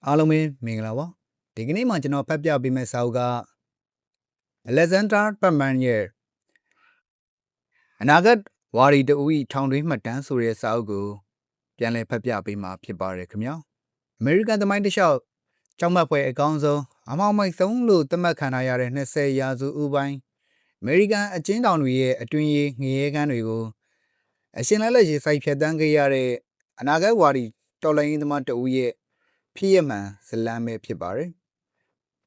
အားလုံးပဲမင်္ဂလာပါဒီကနေ့မှာကျွန်တော်ဖတ်ပြပေးမယ့်စာအုပ်က Alexander Berkman ရဲ့အနာဂတ်ဝါဒီတဦး၏ထောင်တွင်းမှတ်တမ်းဆိုတဲ့စာအုပ်ကိုပြန်လည်ဖတ်ပြပေးမှာဖြစ်ပါတယ်ခင်ဗျာအမေရိကန်သမိုင်းတစ်လျှောက်ကြောက်မက်ဖွယ်အကောင်းဆုံးအမောင်မိုက်ဆုံးလို့သတ်မှတ်ခံထားရတဲ့20ရာစုဦးပိုင်းအမေရိကန်အကျဉ်းထောင်တွေရဲ့အတွင်းရေးငရဲကမ်းတွေကိုအရှင်လက်ရေစိုက်ဖြတ်တန်းခဲ့ရတဲ့အနာဂတ်ဝါဒီတော်လှန်ရေးသမားတဦးရဲ့ဖြစ်ရမှန်ဇလန်းပဲဖြစ်ပါတယ်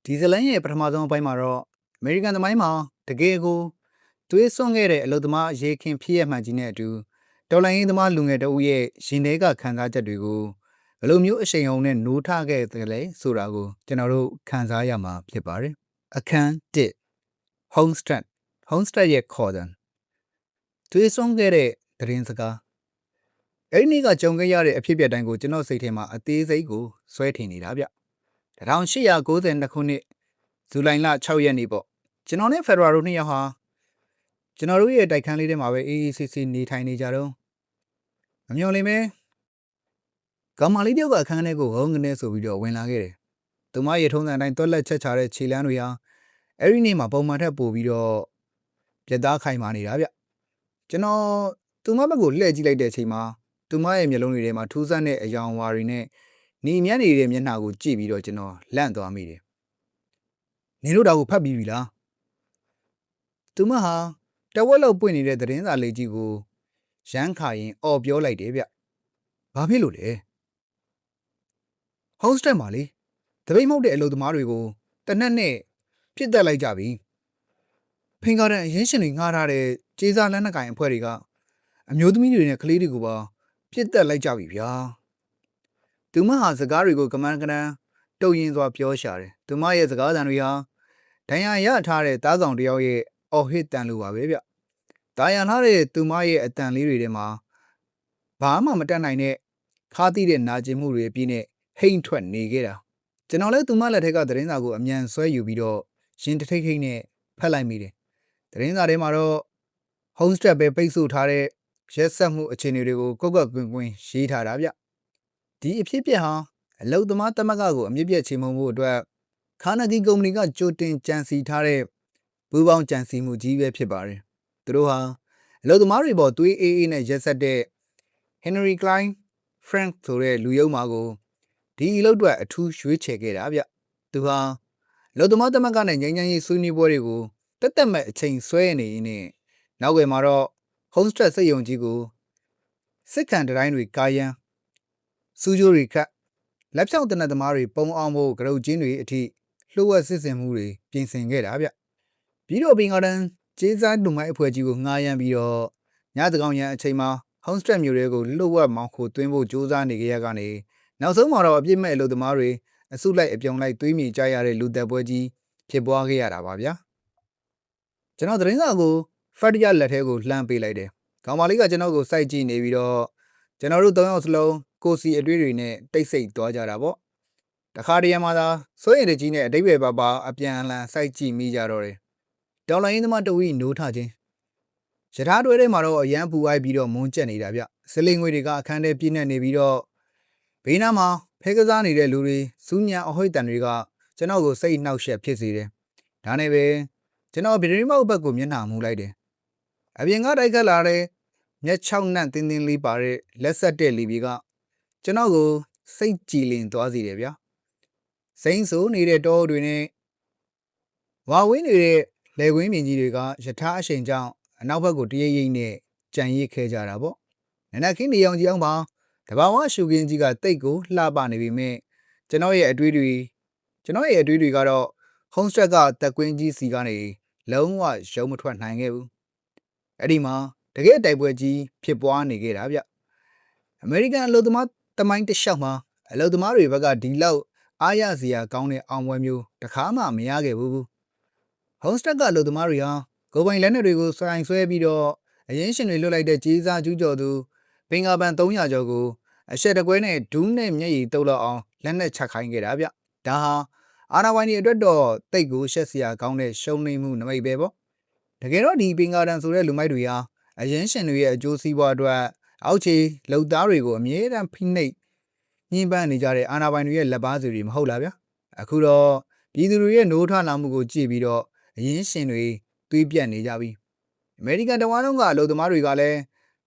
ဒီဇလန်းရဲ့ပထမဆုံးအပိုင်းမှာတော့အမေရိကန်သမိုင်းမှာတကယ်ကိုသွေးစွန့်ခဲ့တဲ့အလုသမားရေခင်ဖြစ်ရမှန်ကြီးနဲ့အတူတော်လှန်ရေးသမားလူငယ်တဦးရဲ့ရင်ထဲကခံစားချက်တွေကိုဘယ်လိုမျိုးအရှိန်အဟုန်နဲ့နိုးထခဲ့တယ်လဲဆိုတာကိုကျွန်တော်တို့ခန်းစားရမှာဖြစ်ပါတယ်အခန်း1 Homestead ရဲ့ခေါ်တဲ့သွေးစွန့်ခဲ့တဲ့သတင်းစကားအဲ့ဒီနေ့ကကြုံခဲ့ရတဲ့အဖြစ်အပျက်တိုင်းကိုကျွန်တော်စိတ်ထဲမှာအသေးစိတ်ကိုဆွဲထင်နေတာဗျ1892ခုနှစ်ဇူလိုင်လ6ရက်နေ့ပေါ့ကျွန်တော်နဲ့ဖက်ဒရယ်တို့နှစ်ယောက်ဟာကျွန်တော်တို့ရဲ့တိုက်ခန်းလေးထဲမှာပဲအေးအေးဆေးဆေးနေထိုင်နေကြတော့မမျော်လင့်ပဲကောင်မလေးတယောက်ကအခန်းထဲကိုဝုန်းကနေဆိုပြီးတော့ဝင်လာခဲ့တယ်သူမရဲ့ထုံးစံအတိုင်းတွက်လက်ချက်ချတဲ့ခြေလမ်းတွေဟာအဲ့ဒီနေ့မှာပုံမှန်ထက်ပိုပြီးတော့ပြတ်သားခိုင်မာနေတာဗျကျွန်တော်သူမဘက်ကိုလှည့်ကြည့်လိုက်တဲ့အချိန်မှာသူမရဲ့မျက်လုံးတွေထဲမှာထူးဆန်းတဲ့အယောင်အဝါတွေနဲ့ညီမျက်နေတဲ့မျက်နှာကိုကြည့်ပြီးတော့ကျွန်တော်လန့်သွားမိတယ်နင်တို့ဒါကိုဖတ်ပြီးပြီလားသူမဟာတဝက်လောက်ပွင့်နေတဲ့သတင်းစာလေးကြီးကိုရမ်းခါရင်အော်ပြောလိုက်တယ်ဗျဘာဖြစ်လို့လဲHomesteadမှာလေတပိတ်မှုတ်တဲ့အလုပ်သမားတွေကိုတနက်နဲ့ပြစ်တက်လိုက်ကြပြီဖင်ကားတန်အရင်ရှင်တွေငှားထားတဲ့ကြေးစားလက်နက်ကင်အဖွဲ့တွေကအမျိုးသမီးတွေနဲ့ကလေးတွေကိုပါပြစ်တက်လိုက်ကြပြီဗျာသူမဟာစကားတွေကိုကမန်းကနန်းတုံရင်စွာပြောရှာတယ်သူမရဲ့စကားသံတွေဟာဒဏ်ရာရထားတဲ့သားကောင်တယောက်ရဲ့အော်ဟစ်တန်လိုပါပဲဗျဒါရန်ထားတဲ့သူမရဲ့အတန်လေးတွေထဲမှာဘာမှမတတ်နိုင်တဲ့ခါးသီးတဲ့နာကျင်မှုတွေအပြည့်နဲ့ဟိမ့်ထွက်နေခဲ့တာကျွန်တော်လည်းသူမလက်ထက်ကသတင်းစာကိုအမြန်ဆွဲယူပြီးတော့ရင်ထိတ်ထိတ်နဲ့ဖတ်လိုက်မိတယ်သတင်းစာထဲမှာတော့ Homestead ပဲပိတ်ဆို့ထားတဲ့ရက်ဆက်မှုအခြေအနေတွေကိုကွက်ကွက်ကွင်းကွင်းရေးထားတာဗျဒီအဖြစ်အပျက်ဟာအလုသမားသမဂ္ဂကိုအမြင့်ပြည့်ချေမှုန်းဖို့အတွက်ခါနာဂီကုမ္ပဏီကကြိုတင်ကြံစီထားတဲ့ဘူပေါင်းကြံစီမှုကြီးပဲဖြစ်ပါတယ်သူတို့ဟာအလုသမားတွေပေါ်သွေးအေးအေးနဲ့ရက်ဆက်တဲ့ Henry Klein Frank ဆိုတဲ့လူယုံမာကိုဒီအလုပ်အတွက်အထူးရွေးချယ်ခဲ့တာဗျသူဟာအလုသမားသမဂ္ဂနဲ့ငြိမ်းချမ်းရေးဆွေးနွေးပွဲတွေကိုတက်တက်မဲ့အချိန်ဆွဲနေရင်းနဲ့နောက်ွယ်မှာတော့ Homestead စိတ်ယုံကြီးကိုစစ်ခံတိုင်းတွေကာယံစူးကြိုးတွေခတ်လက်ဖြောင့်တနက်သမားတွေပုံအောင်ဖို့ကရုတ်ချင်းတွေအထိလှုပ်ဝက်စစ်စင်မှုတွေပြင်ဆင်ခဲ့တာဗျပြီးတော့ဘင်္ဂါဒန်ကျေးစားလူမိုက်အဖွဲ့ကြီးကိုငှားရမ်းပြီးတော့ညသကောင်ရန်အချိန်မှာ Homestead မြို့ရဲကိုလှုပ်ဝက်မောင်းခိုသွင်းဖို့ကြိုးစားနေကြရကနေနောက်ဆုံးမှာတော့အပြစ်မဲ့အလုပ်သမားတွေအစုလိုက်အပြုံလိုက်သွေးမြေကြရတဲ့လူသက်ပွဲကြီးဖြစ်ပွားခဲ့ရတာပါဗျာကျွန်တော်သတင်းစာကိုဖတ်ရလက်ထဲကိုလှမ်းပေးလိုက်တယ်ကောင်မလေးကကျွန်တော်ကိုစိုက်ကြည့်နေပြီးတော့ကျွန်တော်တို့၃ယောက်စလုံးကိုစီအတွေ့တွေနဲ့တိတ်ဆိတ်သွားကြတာပေါ့တခါတရံမှာသာစိုးရင်တကြီးနဲ့အတိတ်ပဲပါအပြန်အလှန်စိုက်ကြည့်မိကြတော့တယ်တော်လိုင်းသမားတဝီနိုးထခြင်းရထားတွဲထဲမှာတော့အရန်ပူအိုက်ပြီးတော့မွန်းကျက်နေတာဗျစလင်ငွေတွေကအခန်းထဲပြည့်နေနေပြီးတော့ဘေးနားမှာဖဲကစားနေတဲ့လူတွေစူးညံအဟွိတ်တန်တွေကကျွန်တော်ကိုစိတ်နှောက်ယှက်ဖြစ်စေတယ်ဒါနဲ့ပဲကျွန်တော်ဗီဒီယိုမောက်ဘက်ကိုမျက်နှာမူလိုက်တယ်အပြင်ကတိုက်ခတ်လာတဲ့မျက်ချောက်နှံ့တင်းတင်းလေးပါတဲ့လက်ဆက်တဲ့လီဘီကကျွန်တော်ကိုစိတ်ကြည်လင်သွားစေတယ်ဗျာစိမ့်ဆိုးနေတဲ့တောတွေနဲ့ဝါဝင်းနေတဲ့လေကွင်းမြင်ကြီးတွေကယထာအရှိန်ကြောင့်အနောက်ဘက်ကိုတရိပ်ရိပ်နဲ့ကြံရစ်ခဲကြတာပေါ့နနခင်းနေအောင်ကြီးအောင်ပါတဘာဝရှုခင်းကြီးကတိတ်ကိုလှပနေပြီမဲ့ကျွန်တော်ရဲ့အတွေးတွေကတော့ Homestead ကတက်ကွင်းကြီးစီကနေလုံးဝရုံမထွက်နိုင်ခဲ့ဘူးအဲ့ဒီမှာတကယ်တိုက်ပွဲကြီးဖြစ်ပွားနေခဲ့တာဗျအမေရိကန်အလုပ်သမားတမိုင်းတစ်လျှောက်မှာအလုပ်သမားတွေဘက်ကဒီလောက်အားရစရာကောင်းတဲ့အောင်ပွဲမျိုးတစ်ခါမှမရခဲ့ဘူး Homestead ကအလုပ်သမားတွေဟာကိုယ်ပိုင်လက်နက်တွေကိုစိုင်ဆွဲပြီးတော့အရင်ရှင်တွေလွတ်လိုက်တဲ့ကြေးစားကျူးကျော်သူဘင်္ဂါပန်300ကျော်ကိုအရှက်တကွဲနဲ့ဒူးနဲ့မျက်ရည်တုပ်လောက်အောင်လက်နက်ချခိုင်းခဲ့တာဗျဒါဟာအာနာဝိုင်းတွေအတွက်တော့တိတ်ကိုရှက်စရာကောင်းတဲ့ရှုံးနိမ့်မှုနမိတ်ပဲပေါ့တကယ်တော့ဒီဘင်္ဂါဒန်ဆိုတဲ့လူမိုက်တွေဟာအရင်ရှင်တွေရဲ့အကျိုးစီးပွားအတွက်အောက်ခြေလုံသားတွေကိုအမြဲတမ်းဖိနှိပ်ည ညှဉ်းပန်းနေကြတဲ့အာဏာပိုင်တွေရဲ့လက်ပါးစုတွေမဟုတ်လားဗျာအခုတော့ပြည်သူတွေရဲ့နိုးထလာမှုကိုကြည့်ပြီးတော့အရင်းရှင်တွေသွေးပြတ်နေကြပြီအမေရိကန်တဝန်းလုံးကအလုပ်သမားတွေကလည်း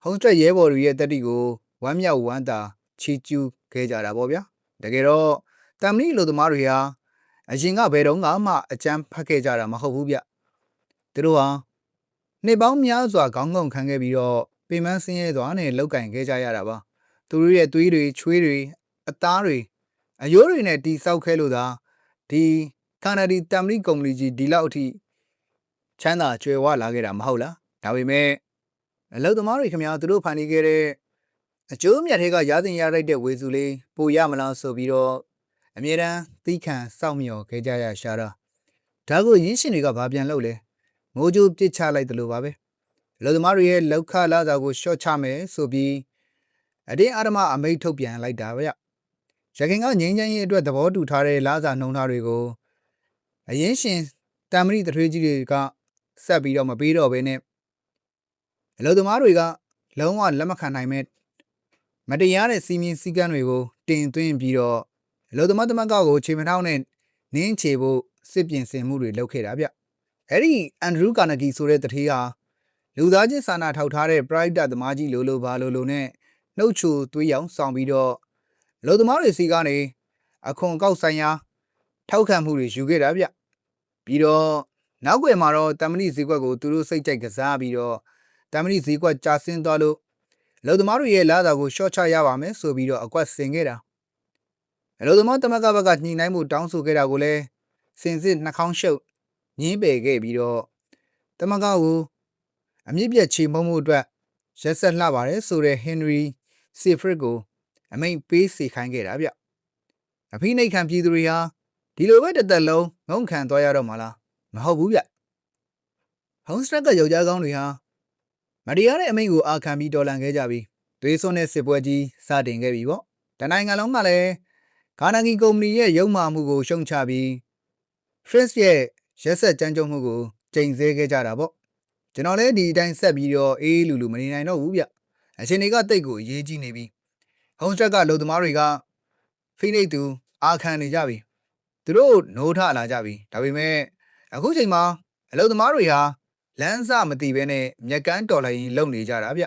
ဟုံးစတက်ရဲဘော်တွေရဲ့တက်တီကိုဝမ်းမြောက်ဝမ်းသာချီးကျူးခဲ့ကြတာပေါ့ဗျာတကယ်တော့တမ်မီအလုပ်သမားတွေဟာအရင်ကဘယ်တော့မှအကြမ်းဖက်ခဲ့ကြတာမဟုတ်ဘူးဗျသူတို့ဟာနှစ်ပေါင်းများစွာခေါင်းငုံခံခဲ့ပြီးတော့ပင်မဆင်းရဲစွာနဲ့လောက်ကင်ခဲ့ကြရတာပါသူတို့ရဲ့သွေးတွေချွေးတွေအသားတွေအယိုးတွေနဲ့တီဆောက်ခဲလို့သာဒီကာနာဒီတမ်မီကုမ္ပဏီကြီးဒီလောက်အထိချမ်းသာကြွယ်ဝလာခဲ့တာမဟုတ်လားဒါပေမဲ့အလုပ်သမားတွေခင်ဗျာသူတို့ဖန်တီးခဲ့တဲ့အကျိုးမြတ်တွေကရသင့်ရထိုက်တဲ့ဝေစုလေးပိုရမလားဆိုပြီးတော့အမြဲတမ်းသီးခံစောင့်မျှော်ခဲ့ကြရရှာတာဒါကိုရင်းရှင်တွေကဘာပြန်လုပ်လဲမိုးကြိုးပစ်ချလိုက်တယ်လို့ပါပဲအလုပ်သမားတွေရဲ့လောက်ခလာစာကိုရှော့ချမယ်ဆိုပြီးအတင်းအဓမ္မအမိန့်ထုတ်ပြန်လိုက်တာဗျရခိုင်ကငင်းချမ်းရေးအတွက်သဘောတူထားတဲ့လာစာနှုံထားတွေကိုအရင်းရှင်တမ်မရီတထွေးကြီးတွေကဆက်ပြီးတော့မပေးတော့ဘဲနဲ့အလုပ်သမားတွေကလုံးဝလက်မခံနိုင်မဲ့မတရားတဲ့စီမင်းစည်းကမ်းတွေကိုတင်သွင်းပြီးတော့အလုပ်သမားသမဂ္ဂကိုခြေမထောက်နဲ့နင်းချေဖို့စစ်ပြင်ဆင်မှုတွေလုပ်ခဲ့တာဗျအဲ့ဒီအန်ဒရူးကာနဂီဆိုတဲ့တထေးဟာလူသားချင်းစာနာထောက်ထားတဲ့ပရိုက်တာသမားကြီးလိုဘာလိုနဲ့နှုတ်ချိုသွေးရောင်ဆောင်ပြီးတော့အလုပ်သမားတွေစီကနေအခွန်ကောက်ဆိုင်ရာထောက်ခံမှုတွေယူခဲ့တာဗျပြီးတော့နောက်ွယ်မှာတော့တမ်မဏိဈေးကွက်ကိုသူတို့စိတ်ကြိုက်ကစားပြီးတော့တမ်မဏိဈေးကွက်ကျဆင်းသွားလို့အလုပ်သမားတွေရဲ့လာစာကိုရှော့ချရပါမယ်ဆိုပြီးတော့အကွက်ဆင်ခဲ့တာအလုပ်သမားသမဂ္ဂဘက်ကညှိနှိုင်းမှုတောင်းဆိုခဲ့တာကိုလည်းစင်စစ်နှာခေါင်းရှုပ်ညင်းပယ်ခဲ့ပြီးတော့သမဂ္ဂကိုအမြင့်ပြတ်ချေမှုန်းမှုအတွက်ရက်ဆက်လှပါတယ်ဆိုတဲ့ဟင်နရီစီဖရစ်ကိုအမိန့်ပေးစေခိုင်းခဲ့တာဗျအဖိနှိတ်ခံပြည်သူတွေဟာဒီလိုပဲတစ်သက်လုံးငုံခံသွားရတော့မှာလားမဟုတ်ဘူးဗျဟုံးစတက်ကယောက်ျားကောင်းတွေဟာမတရားတဲ့အမိန့်ကိုအာခံပြီးတော်လှန်ခဲ့ကြပြီးသွေးစွန်းတဲ့စစ်ပွဲကြီးစတင်ခဲ့ပြီပေါ့တနိုင်ငံလုံးကလည်းကာနာဂီကုမ္ပဏီရဲ့ရုံမှမှုကိုရှုံချပြီးဖရစ်ရဲ့ရက်ဆက်ကြမ်းကြုတ်မှုကိုချိန်ဆခဲ့ကြတာပေါ့ကျွန်တော်လည်းဒီအတိုင်းဆက်ပြီးတော့အေးလူလူမနေနိုင်တော့ဘူးဗျအချိန်တွေကတိတ်ကိုအရေးကြီးနေပြီဟုံးစတက်ကအလုပ်သမားတွေကဖိနှိပ်သူအာခံနေကြပြီသူတို့နိုးထလာကြပြီဒါပေမဲ့အခုချိန်မှာအလုပ်သမားတွေဟာလမ်းစမတိဘဲနဲ့မျက်ကန်းတော်လှန်ရေးလုပ်နေကြတာဗျ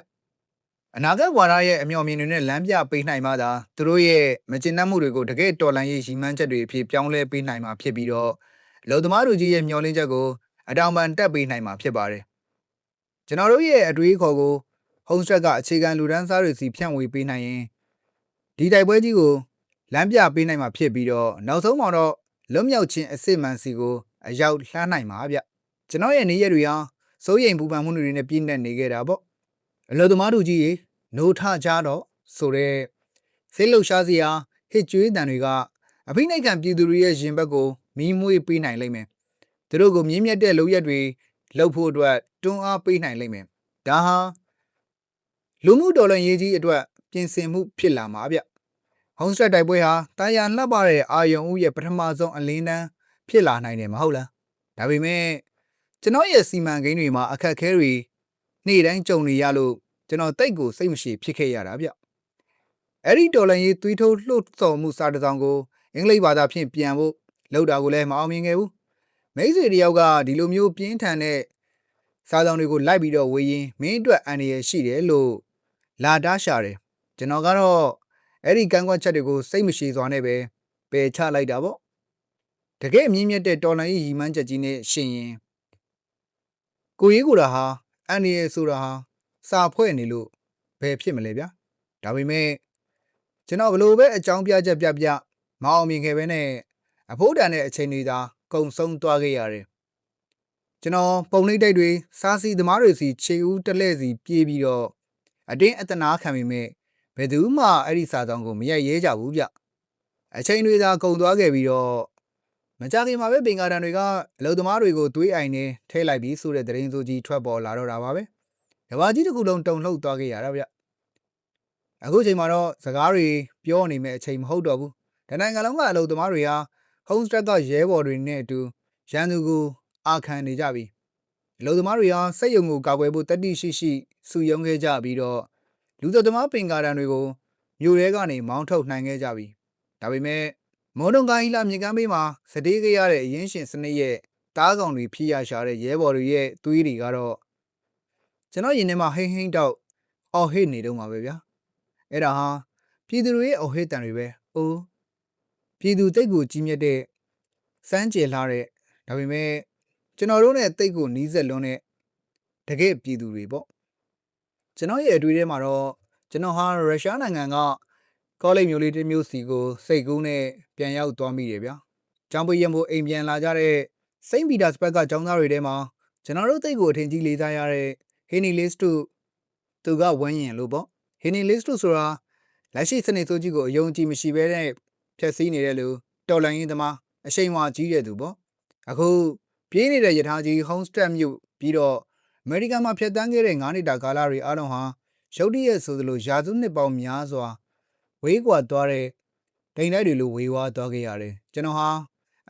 အနာဂတ်ဝါဒရဲ့အမျှော်မြင်တွေနဲ့လမ်းပြပေးနိုင်မှသာသူတို့ရဲ့မကျေနပ်မှုတွေကိုတကယ်တော်လှန်ရေးရည်မှန်းချက်တွေအဖြစ်ပြောင်းလဲပေးနိုင်မှာဖြစ်ပြီးတော့အလုပ်သမားတို့ကြီးရဲ့မျှော်လင့်ချက်ကိုအတောင်ပံတက်ပေးနိုင်မှာဖြစ်ပါတယ်ကျွန်တော်တို့ရဲ့အတွေးခေါ်ကိုဟုံးစက်ကအခြေခံလူဒန်းစားတွေစီဖြန့်ဝေပေးနိုင်ရင်ဒီတိုက်ပွဲကြီးကိုလမ်းပြပေးနိုင်မှာဖြစ်ပြီးတော့နောက်ဆုံးမှာတော့လွတ်မြောက်ခြင်းအစစ်မှန်စီကိုအရောက်လှမ်းနိုင်မှာဗျကျွန်တော်ရဲ့နေရက်တွေဟာစိုးရိမ်ပူပန်မှုတွေနဲ့ပြည့်နှက်နေခဲ့တာပေါ့အလုပ်သမားတို့ကြီးရေနိုးထကြတော့ဆိုတဲ့စိတ်လှုပ်ရှားစရာဟစ်ကြွေးတန်တွေကအဖိနှိတ်ခံပြည်သူတွေရဲ့ရင်ဘက်ကိုမီးမွေးပေးနိုင်လိမ့်မယ်သူတို့ကိုမြင်းမြတ်တဲ့လုပ်ရက်တွေလှုပ်ဖို့အတွက်တွန်းအားပေးနိုင်လိမ့်မယ်ဒါဟာလူမှုတော်လှန်ရေးကြီးအတွက်ပြင်ဆင်မှုဖြစ်လာမှာဗျဟုံးစတက်တိုက်ပွဲဟာတာယာလှပတဲ့အာယုံဦးရဲ့ပထမဆုံးအလင်းတန်းဖြစ်လာနိုင်တယ်မဟုတ်လားဒါပေမဲ့ကျွန်တော်ရဲ့စီမံကိန်းတွေမှာအခက်အခဲတွေနေ့တိုင်းကြုံနေရလို့ကျွန်တော်တိတ်ကိုစိတ်မရှိဖြစ်ခဲ့ရတာဗျအဲ့ဒီတော်လှန်ရေးသွေးထိုးလှုပ်ဆော်မှုစာတစ်စောင်ကိုအင်္ဂလိပ်ဘာသာဖြင့်ပြန်ဖို့လုပ်တာကိုလည်းမအောင်မြင်ခဲ့ဘူးမိတ်ဆွေတယောက်ကဒီလိုမျိုးပြင်းထန်တဲ့စာဆောင်တွေကိုလိုက်ပြီးတော့ဝေရင်မင်းအတွက်အန္တရာယ်ရှိတယ်လို့လာတားရှာတယ်ကျွန်တော်ကတော့အဲ့ဒီကန့်ကွက်ချက်တွေကိုစိတ်မရှိစွာနဲ့ပဲပယ်ချလိုက်တာပေါ့တကယ်အမြင့်မြတ်တဲ့တော်လှန်ရေးရည်မှန်းချက်ကြီးနဲ့ရှင်ရင်ကိုရေးကိုတာဟာအန္တရာယ်ဆိုတာဟာစာဖွဲ့နေလို့ဘယ်ဖြစ်မလဲဗျာဒါပေမဲ့ကျွန်တော်ဘလို့ပဲအကြောင်းပြချက်ပြမအောင်မြင်ခဲ့ပဲနဲ့အဖို့တန်တဲ့အချိန်တွေသာကုံဆုံးသွားခဲ့ရတယ်ကျွန်တော်ပုံနှိပ်တိုက်တွေစားစီသမားတွေစီခြေဦးတလဲစီပြေးပြီးတော့အတင်းအတနာခံမိမဲ့ဘယ်သူမှအဲ့ဒီစာဆောင်ကိုမရိုက်ရဲကြဘူးဗျအချိန်တွေသာကုံသွားခဲ့ပြီးတော့မကြခင်မှာပဲပင်ကားတန်တွေကအလုပ်သမားတွေကိုသွေးအိုင်နဲ့ထဲလိုက်ပြီးဆိုတဲ့သတင်းစိုးကြီးထွက်ပေါ်လာတော့တာပါပဲကဘာကြီးတစ်ခုလုံးတုန်လှုပ်သွားခဲ့ရတာဗျအခုချိန်မှာတော့စကားတွေပြောနေမဲ့အချိန်မဟုတ်တော့ဘူးတနိုင်ငံလုံးကအလုပ်သမားတွေဟာဟုံးစတက်ကရဲဘော်တွေနဲ့အတူရန်သူကိုအာခံနေကြပြီအလုပ်သမားတွေဟာစက်ရုံကိုကာကွယ်ဖို့တတိရှိစုယုံခဲ့ကြပြီးတော့လူသက်သမားပင်ကားတန်တွေကိုမြို့ထဲကနေမောင်းထုတ်နိုင်ခဲ့ကြပြီ ဒါပေမဲ့မော်ဒွန်ကာဟီလာမြေကမ်းဘေးမှာစတေးကြရတဲ့အရင်းရှင်စနစ်ရဲ့တားကောင်တွေဖြီးရရှာတဲ့ရဲဘော်တွေရဲ့သွေးတွေကတော့ကျွန်တော်ရင်ထဲမှာဟိမ့်ဟိမ့်တောက်အော်ဟစ်နေတော့မှာပဲဗျာအဲ့ဒါဟာပြည်သူတွေရဲ့အော်ဟစ်တန်တွေပဲအိုးပြည်သူတိတ်ကိုကြီးမြတ်တဲ့စမ်းကြယ်လာတဲ့ဒါပေမဲ့ကျွန်တော်တို့နဲ့တိတ်ကိုနီးစက်လွန်းတဲ့တကယ်ပြည်သူတွေပေါ့ကျွန်တော်ရဲ့အတွေ့အထဲမှာတော့ကျွန်တော်ဟာရုရှားနိုင်ငံကကောလိပ်မျိုးလေးတစ်မျိုးစီကိုစိတ်ကူးနဲ့ပြန်ရောက်သွားမိတယ်ဗျာ။ကျောင်းပွေရမို့အိမ်ပြန်လာကြတဲ့စိန့်ပီတာစဘတ်ကကျောင်းသားတွေထဲမှာကျွန်တော်တို့တိတ်ကိုအထင်ကြီးလေးစားရတဲ့ဟီနီလစ်တို့သူကဝန်းရင်လို့ပေါ့။ဟီနီလစ်တို့ဆိုတာလက်ရှိစနစ်ဆိုးကြီးကိုအယုံကြည်မရှိဘဲနဲ့ဖျက်ဆီးနေတဲ့လူတော်လန်ရေးသမားအရှိန်အဝါကြီးတဲ့သူပေါ့။အခုပြေးနေတဲ့ယထာကြီးဟုံးစတက်မြို့ပြီးတော့အမေရိကန်မှာဖျက်ဆီးခဲ့တဲ့9နှစ်တာကာလတွေအားလုံးဟာရုတ်တရက်ဆိုသလိုရာစုနှစ်ပေါင်းများစွာဝေးကွာသွားတဲ့ဒိန်တိုက်တွေလိုဝေဝါးသွားခဲ့ရတယ်ကျွန်တော်ဟာ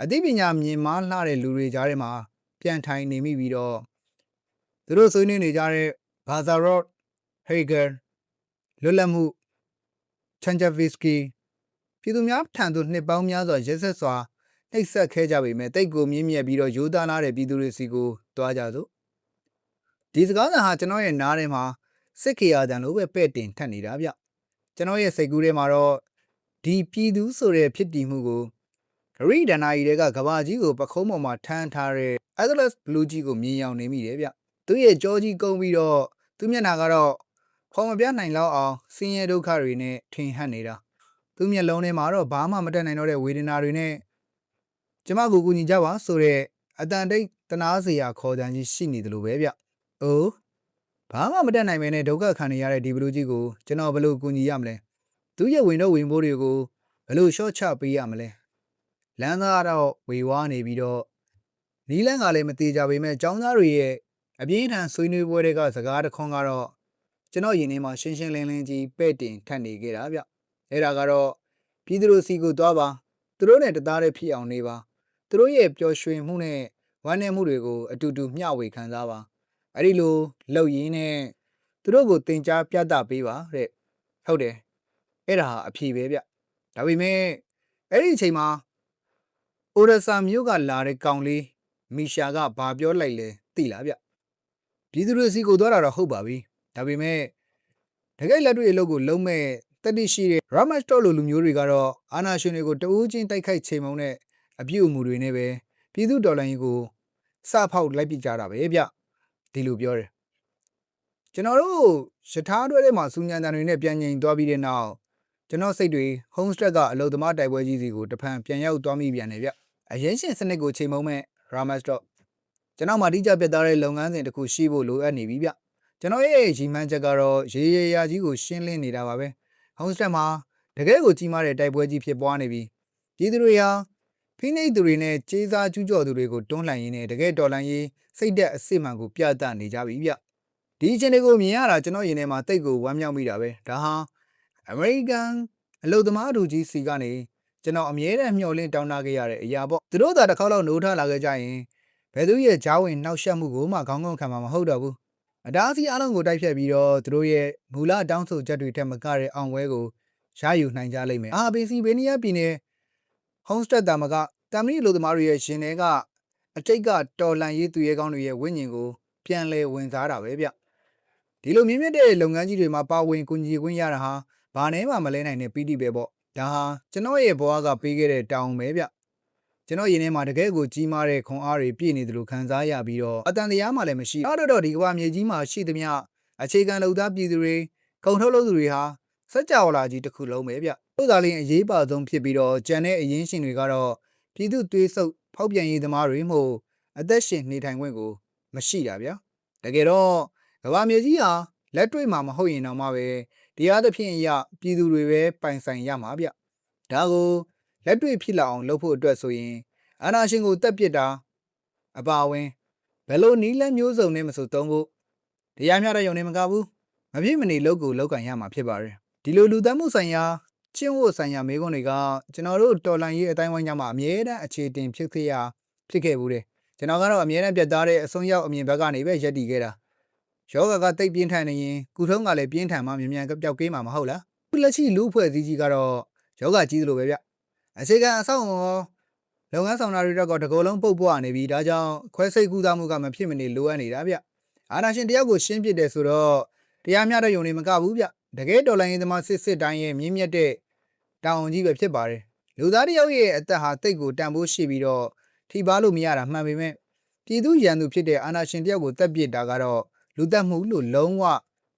အသိပညာမြင်မားလှတဲ့လူတွေကြားထဲမှာပြန်ထိုင်နေမိပြီးတော့သူတို့ဆွေးနွေးနေကြတဲ့ဘာသာရော့ဟေဂယ်လွတ်လပ်မှုချန်ချဗီစကီပြည်သူများထံသို့နှစ်ပေါင်းများစွာရက်ဆက်စွာနှိပ်စက်ခဲ့ကြပေမဲ့တိတ်ကိုမြင့်မြတ်ပြီးတော့ရိုးသားလာတဲ့ပြည်သူတွေစီကိုတွားကြစို့ဒီစကားသံဟာကျွန်တော်ရဲ့နားထဲမှာစစ်ခေယာတန်လိုပဲပဲ့တင်ထက်နေတာဗျကျွန်တော်ရဲ့စိတ်ကူးထဲမှာတော့ဒီပြည်သူဆိုတဲ့ဖြစ်တည်မှုကိုဂရိဒဏ္ဍာရီတွေကကဘာကြီးကိုပခုံးပေါ်မှာထမ်းထားတဲ့ Atlas Blue ကြီးကိုမြင်ရောက်နေမိတယ်ဗျသူရဲ့ကြောကြီးကုန်းပြီးတော့သူမျက်နှာကတော့ဖော်မပြနိုင်လောက်အောင်ဆင်းရဲဒုက္ခတွေနဲ့ထင်ဟပ်နေတာသူမျက်လုံးထဲမှာတော့ဘာမှမတတ်နိုင်တော့တဲ့ဝေဒနာတွေနဲ့ကျမကိုကူညီကြပါဆိုတဲ့အတန်တိတ်တနာစရာခေါ်တန်းကြီးရှိနေတယ်လို့ပဲဗျအိုးဘာမှမတတ်နိုင်မဲနဲ့ဒုက္ခခံနေရတဲ့ဒီဘလူးကြီးကိုကျွန်တော်ဘယ်လိုကူညီရမလဲသူရဲ့ဝင်တော့ဝင်ဖို့တွေကိုဘယ်လိုရှော့ချပေးရမလဲလမ်းသားတော့ဝေဝါးနေပြီးတော့နီးလန်းကလည်းမသေးကြပေမဲ့ចောင်းသားတွေရဲ့အပြင်းထန်ဆွေးနွေးပွဲတွေကစကားတစ်ခွန်းကတော့ကျွန်တော်ယင်ထဲမှာရှင်းရှင်းလင်းလင်းကြီးပဲ့တင်ထပ်နေခဲ့တာဗျအဲ့ဒါကတော့ပြည်သူတို့စီကိုသွားပါသူတို့နဲ့တသားတည်းဖြစ်အောင်နေပါသူတို့ရဲ့ပျော်ရွှင်မှုနဲ့ဝမ်းနည်းမှုတွေကိုအတူတူမျှဝေခံစားပါအဲ့ဒီလိုလှုပ်ရင်းနဲ့သူတို့ကိုတင် जा ပြသပေးပါတဲ့ဟုတ်တယ်အဲ့ဒါဟာအဖြေပဲဗျဒါပေမဲ့အဲ့ဒီအချိန်မှာအိုရဆာမြို့ကလာတဲ့ကောင်လေးမီရှာကဘာပြောလိုက်လဲသိလားဗျပြည်သူတွေစီကိုသွားတာတော့ဟုတ်ပါပြီဒါပေမဲ့တကယ်လက်တွေ့အလုပ်ကိုလုံးမဲ့တတိရှိတဲ့ Ramesh တော်လိုလူမျိုးတွေကတော့အာနာရှင်တွေကိုတဦးချင်းတိုက်ခိုက်ချိန်မုံတဲ့အပြုအမူတွေနဲ့ပဲပြည်သူတော်လှန်ရေးကိုစဖောက်လိုက်ပြကြတာပဲဗျဒီလိုပြောတယ်ကျွန်တော်တို့ရထားတွဲထဲမှာစူညံတန်တွေနဲ့ပြန်ငိန်သွားပြီးတဲ့နောက်ကျွန်တော်စိတ်တွေ home stretch ကအလုပ်သမားတိုက်ပွဲကြီးစီကိုတဖန်ပြန်ရောက်သွားမိပြန်တယ်ဗျအရင်ရှင်စနစ်ကိုချိန်မုံမဲ့ Ramesh တော်ကျွန်တော်မှတိကျပြတ်သားတဲ့လုပ်ငန်းစဉ်တစ်ခုရှိဖို့လိုအပ်နေပြီဗျကျွန်တော်ရဲ့ရီမှန်းချက်ကတော့ရေရရာကြီးကိုရှင်းလင်းနေတာပါပဲ home stretch မှာတကယ်ကိုကြီးမားတဲ့တိုက်ပွဲကြီးဖြစ်ပွားနေပြီပြည်သူတွေဟာဖိနှိပ်သူတွေနဲ့ကြေးစားကျူးကျော်သူတွေကိုတွန်းလှန်ရင်းနဲ့တကယ်တော်လှန်ရေးစိတ်သက်အစစ်မှန်ကိုပြသနေကြပြီဗျဒီအချိန်တွေကိုမြင်ရတာကျွန်တော်ရင်ထဲမှာတိတ်ကိုဝမ်းမြောက်မိတာပဲဒါဟာအမေရိကန်အလုပ်သမားအထူးကြီးစီကနေကျွန်တော်အမြဲတမ်းမျှော်လင့်တောင်းတခဲ့ရတဲ့အရာပေါ့သူတို့သာတစ်ခေါက်လောက်နိုးထလာခဲ့ကြရင်ဘယ်သူရဲ့ဂျားဝင်နှောက်ယှက်မှုကိုမှခေါင်းငုံခံမှာမဟုတ်တော့ဘူးအတားအဆီးအလုံးကိုတိုက်ဖြတ်ပြီးတော့သူတို့ရဲ့မူလတောင်းဆိုချက်တွေထက်မကတဲ့အောင်ပွဲကိုရယူနိုင်ကြလိမ့်မယ်ပင်စီဗေးနီးယားပြည်နယ်ဟုံးစတက်တာမကတမ်မီအလုပ်သမားတွေရဲ့ရှင်တွေကအတိတ်ကတော်လန်ရေးသူရဲကောင်းတွေရဲ့ဝိညာဉ်ကိုပြန်လဲဝင်စားတာပဲဗျဒီလိုမြင့်မြတ်တဲ့လုပ်ငန်းကြီးတွေမှာပါဝင်ကူညီခွင့်ရတာဟာဘာနဲ့မှမလဲနိုင်တဲ့ပီတိပဲပေါ့ဒါဟာကျွန်တော်ရဲ့ဘဝကပေးခဲ့တဲ့တောင်းပဲဗျကျွန်တော်ရင်ထဲမှာတကယ်ကိုကြီးမားတဲ့ခွန်အားတွေပြည့်နေတယ်လို့ခံစားရပြီးတော့အတန်တရားမှလည်းမရှိတော့ဒီကမ္ဘာမြေကြီးမှာရှိသမျှအခြေခံလုပ်သားပြည်သူတွေကုန်ထုတ်လုပ်သူတွေဟာစัจ java လာကြီးတစ်ခုလုံးပဲဗျတို့သာလျှင်အရေးပါဆုံးဖြစ်ပြီးတော့ကြံတဲ့အရင်းရှင်တွေကတော့ပြည်သူသွေးဆုပ်ဖောက်ပြန်ရေးသမားတွေမို့အသက်ရှင်နေထိုင်ခွင့်ကိုမရှိတာဗျတကယ်တော့ကမ္ဘာမြေကြီးဟာလက်တွေ့မှာမဟုတ်ရင်တော့မှပဲတရားသဖြင့်အရာပြည်သူတွေပဲပိုင်ဆိုင်ရမှာဗျဒါကိုလက်တွေ့ဖြစ်လာအောင်လုပ်ဖို့အတွက်ဆိုရင်အာဏာရှင်ကိုတက်ပစ်တာအပါအဝင်ဘယ်လိုနီးလန်းမျိုးစုံနဲ့မဆိုသုံးဖို့တရားမျှတရုံနဲ့မကဘူးမဖြစ်မနေလုပ်ကိုလုပ်ကန်ရမှာဖြစ်ပါတယ်ဒီလိုလူသတ်မှုဆိုင်ရာကျင့်ဝတ်ဆိုင်ရာမေးခွန်းတွေကကျွန်တော်တို့တော်လှန်ရေးအတိုင်းဝိုင်းကြမှာအမြဲတမ်းအခြေတင်ဖြစ်ခဲ့ဘူးတယ်ကျွန်တော်ကတော့အမြဲတမ်းပြတ်သားတဲ့အဆုံးရောက်အမြင်ဘက်ကနေပဲရက်တည်ခဲ့တာယောဂကတိတ်ပြင်းထန်နေရင်ကုထုံးကလည်းပြင်းထန်မှမြန်မြန်ပျောက်ကင်းမှာမဟုတ်လားခုလက်ရှိလူအဖွဲ့အစည်းကြီးကတော့ယောဂကြီးသလိုပဲဗျ အခြေခံအဆောက်အအုံရောလုပ်ငန်းဆောင်တာတွေတော့တကောလုံးပုတ်ပွားနေပြီဒါကြောင့်ခွဲစိတ်ကူးသားမှုကမဖြစ်မနေလိုအပ်နေတာဗျအာနာရှင်တယောက်ကိုရှင်းပစ်တယ်ဆိုတော့တရားမျှတဲ့ယုံနေမကဘူးဗျတကယ်တော်လိုင်းရင်သမားစစ်တိုင်းရဲ့မြင့်မြတ်တဲ့တောင်အောင်ကြီးပဲဖြစ်ပါတယ်လူသားတယောက်ရဲ့အသက်ဟာတိတ်ကိုတန်ဖိုးရှိပြီးတော့ထိပါလို့မရတာမှန်ပေမဲ့ပြည်သူရန်သူဖြစ်တဲ့အာနာရှင်တယောက်ကိုတက်ပစ်တာကတော့လူသက်မှုလို့လုံးဝ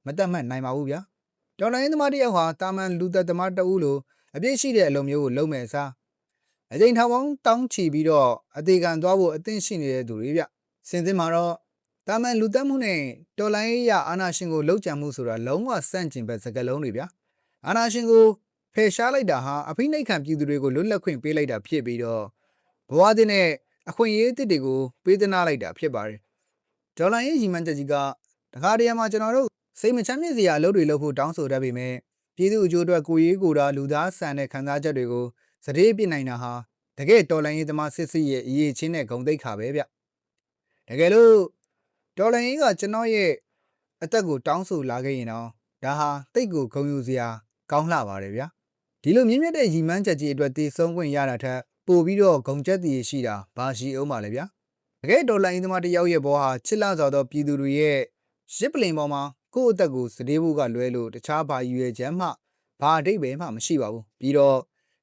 မတတ်မှတ်နိုင်ပါဘူးဗျာတော်လိုင်းရင်သမားတယောက်ဟာတာမန်လူသက်သမားတဦးလိုအပြည့်ရှိတဲ့အလုပ်မျိုးကိုလုပ်မဲ့အစားအချိန်ထောင်ပေါင်းတောင်းချီပြီးတော့အသေးခံသွားဖို့အသင့်ရှိနေတဲ့သူတွေဗျစင်သစ်မှာတော့တာမန်လူသက်မှုနဲ့တော်လိုင်းရအာနာရှင်ကိုလှုပ်ကြံမှုဆိုတာလုံးဝစန့်ကျင်ဘက်စကားလုံးတွေဗျအာနာရှင်ကိုဖယ်ရှားလိုက်တာဟာအဖိနှိတ်ခံပြည်သူတွေကိုလွတ်လပ်ခွင့်ပေးလိုက်တာဖြစ်ပြီးတော့ဘဝသစ်နဲ့အခွင့်အရေးအသစ်တွေကိုပေးသနာလိုက်တာဖြစ်ပါတယ်ဒေါ်လာရေးရီမန်းချက်ကြီးကတခါတရံမှာကျွန်တော်တို့စိတ်မချမ်းမြေ့စရာအလုပ်တွေလုပ်ဖို့တောင်းဆိုတတ်ပေမဲ့ပြည်သူအကျိုးအတွက်ကိုရေးကိုတာလူသားဆန်တဲ့ခံစားချက်တွေကိုစတေးပြစ်နိုင်တာဟာတကယ်တော်လိုင်းရေးသမားစစ်စစ်ရဲ့အရေးချင်းတဲ့ဂုံတိတ်ခါပဲဗျတကယ်လို့တော်လိုင်းရေးကကျွန်တော်ရဲ့အသက်ကိုတောင်းဆိုလာခဲ့ရင်တော့ဒါဟာတိတ်ကိုဂုံယူစရာကောင်းလှပါတယ်ဗျာဒီလိုမြင့်မြတ်တဲ့ရီမန်းချက်ကြီးအတွက်တည်ဆုံးခွင့်ရတာထက်ပို့ပြီးတော့ဂုံချက်တည်ရှိတာဘာရှိအောင်ပါလဲဗျာတကယ်တော်လိုင်းရေးသမားတယောက်ရဲ့ဘောဟာချစ်လာစွာသောပြည်သူတွေရဲ့ရစ်ပလင်ပေါ်မှာကိုယ့်အသက်ကိုစတေးဖို့ကလွဲလို့တခြားဘာရွယ်ချက်မှဘာအတိတ်ပဲမှမရှိပါဘူးပြီးတော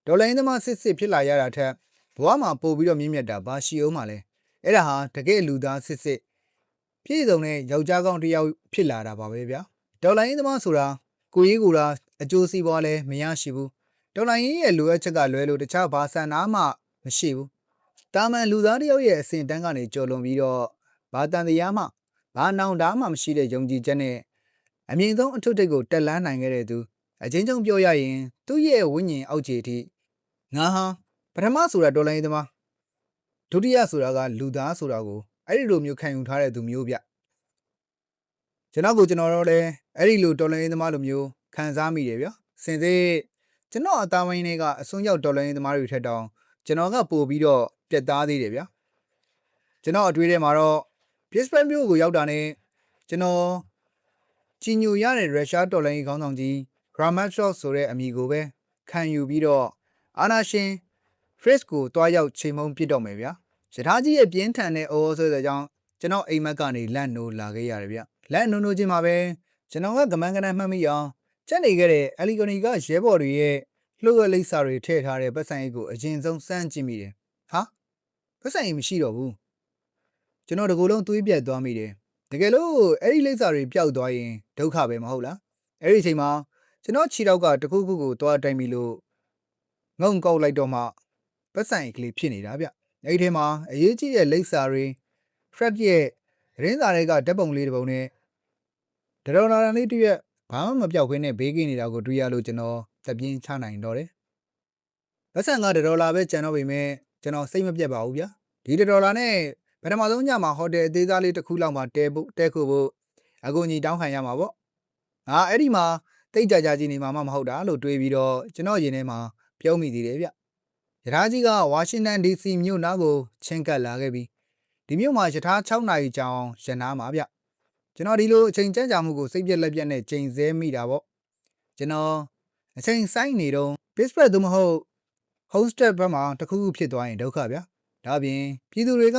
့ဒေါ်လာရင်းသမားစစ်ဖြစ်လာရတာထက်ဘဝမှာပို့ပြီးတော့မြင့်မြတ်တာဘာရှိအောင်ပါလဲအဲ့ဒါဟာတကယ်လူသားစစ်ပြည့်စုံတဲ့ယောက်ျားကောင်းတစ်ယောက်ဖြစ်လာတာပါပဲဗျာဒေါ်လာရင်းသမားဆိုတာကိုရေးကိုတာအကျိုးစီးပွားလည်းမရရှိဘူးဒေါ်လာရင်းရဲ့လိုအပ်ချက်ကလွဲလို့တခြားဘာဆန်နာမှမရှိဘူးတာမန်လူသားတစ်ယောက်ရဲ့အစဉ်တန်းကနေကြော်လွန်ပြီးတော့ဘာတန်တရားမှဘာနောင်တမှမရှိတဲ့ယုံကြည်ချက်နဲ့အမြင့်ဆုံးအထွတ်ထိပ်ကိုတက်လန်းနိုင်ခဲ့တဲ့သူအချင်းချင်းပြောရရင်သူ့ရဲ့ဝိညာဉ်အောက်ခြေအထိငါဟာပထမဆိုတာဒေါ်လာရင်းသမားဒုတိယဆိုတာကလူသားဆိုတာကိုအဲ့ဒီလိုမျိုးခံယူထားတဲ့သူမျိုးဗျကျွန်တော်တော့လည်းအဲ့ဒီလိုတော်လိုင်းသမားလိုမျိုးခံစားမိတယ်ဗျစင်စစ်ကျွန်တော်အသားဝိုင်းတွေကအစွန်းရောက်တော်လိုင်းသမားတွေထက်တောင်ကျွန်တော်ကပို့ပြီးတော့ပြက်သားသေးတယ်ဗျကျွန်တော်အတွေ့အထဲမှာတော့ Pittsburgh မြို့ကိုရောက်တာနဲ့ကျွန်တော်ကြီးညိုရတဲ့ရုရှားတော်လိုင်းခေါင်းဆောင်ကြီး Ramatov ဆိုတဲ့အမည်ကိုပဲခံယူပြီးတော့အာနာရှင် Fritz ကိုတွားရောက်ချိန်မုံပြစ်တော့မယ်ဗျာရထားကြီးရဲ့ပြင်းထန်တဲ့အော်ဆွဲတဲ့ကြောင့်ကျွန်တော်အိမ်မက်ကနေလန့်နိုးလာခဲ့ရတယ်ဗျလက်နိုးချင်းမှာပဲကျွန်တော်ကကမန်းကနန်းမှတ်မိအောင်ကျက်နေခဲ့တဲ့အလီဂိုနီကရဲဘော်တွေရဲ့လှုပ်ဝက်လိပ်စာတွေထည့်ထားတဲ့ပတ်စံအိတ်ကိုအရင်ဆုံးစမ်းကြည့်မိတယ်ဟာပတ်စံအိတ်မရှိတော့ဘူးကျွန်တော်တကူလုံးသွေးပြတ်သွားမိတယ်တကယ်လို့အဲ့ဒီလိပ်စာတွေပျောက်သွားရင်ဒုက္ခပဲမဟုတ်လားအဲ့ဒီအချိန်မှာကျွန်တော်ခြေထောက်ကတခုခုကိုသွားတိုင်ပြီလို့ငုံကောက်လိုက်တော့မှပတ်စံအိတ်ကလေးဖြစ်နေတာဗျအဲ့ဒီထဲမှာအရေးကြီးတဲ့လိပ်စာတွေ Fred ရဲ့ရင်းစာတွေကဓာတ်ပုံလေးတစ်ပုံနဲ့ဒေါ်လာလေးတစ်ရက်ဘာမှမပြောက်ခွင့်နဲ့ဘေးကင်းနေတာကိုတွေ့ရလို့ကျွန်တော်သပြင်းချနိုင်တော့တယ်။လက်ဆန်ကဒေါ်လာပဲကျန်တော့ပေမဲ့ကျွန်တော်စိတ်မပြတ်ပါဘူးဗျာ။ဒီဒေါ်လာနဲ့ပထမဆုံးညမှာဟိုတယ်အသေးစားလေးတစ်ခုလောက်မှတဲခုဖို့အကူအညီတောင်းခံရမှာပေါ့။ငါအဲ့ဒီမှာတိတ်ကြကြကြီးနေမှာမဟုတ်တာလို့တွေးပြီးတော့ကျွန်တော်ရင်ထဲမှာပြုံးမိသေးတယ်ဗျ။ရထားကြီးကဝါရှင်တန် DC မြို့နားကိုချင်းကပ်လာခဲ့ပြီးဒီမြို့မှာရထား6နာရီကြာအောင်ရနာမှာဗျကျွန်တော်ဒီလိုအချိန်ကြမ်းကြာမှုကိုစိတ်ပြက်လက်ပြက်နဲ့ချိန်ဆမိတာပေါ့ကျွန်တော်အချိန်ဆိုင်နေတော့ Pittsburgh သို့မဟုတ် Homestead ဘက်မှာတခုခုဖြစ်သွားရင်ဒုက္ခဗျာဒါပြင်ပြည်သူတွေက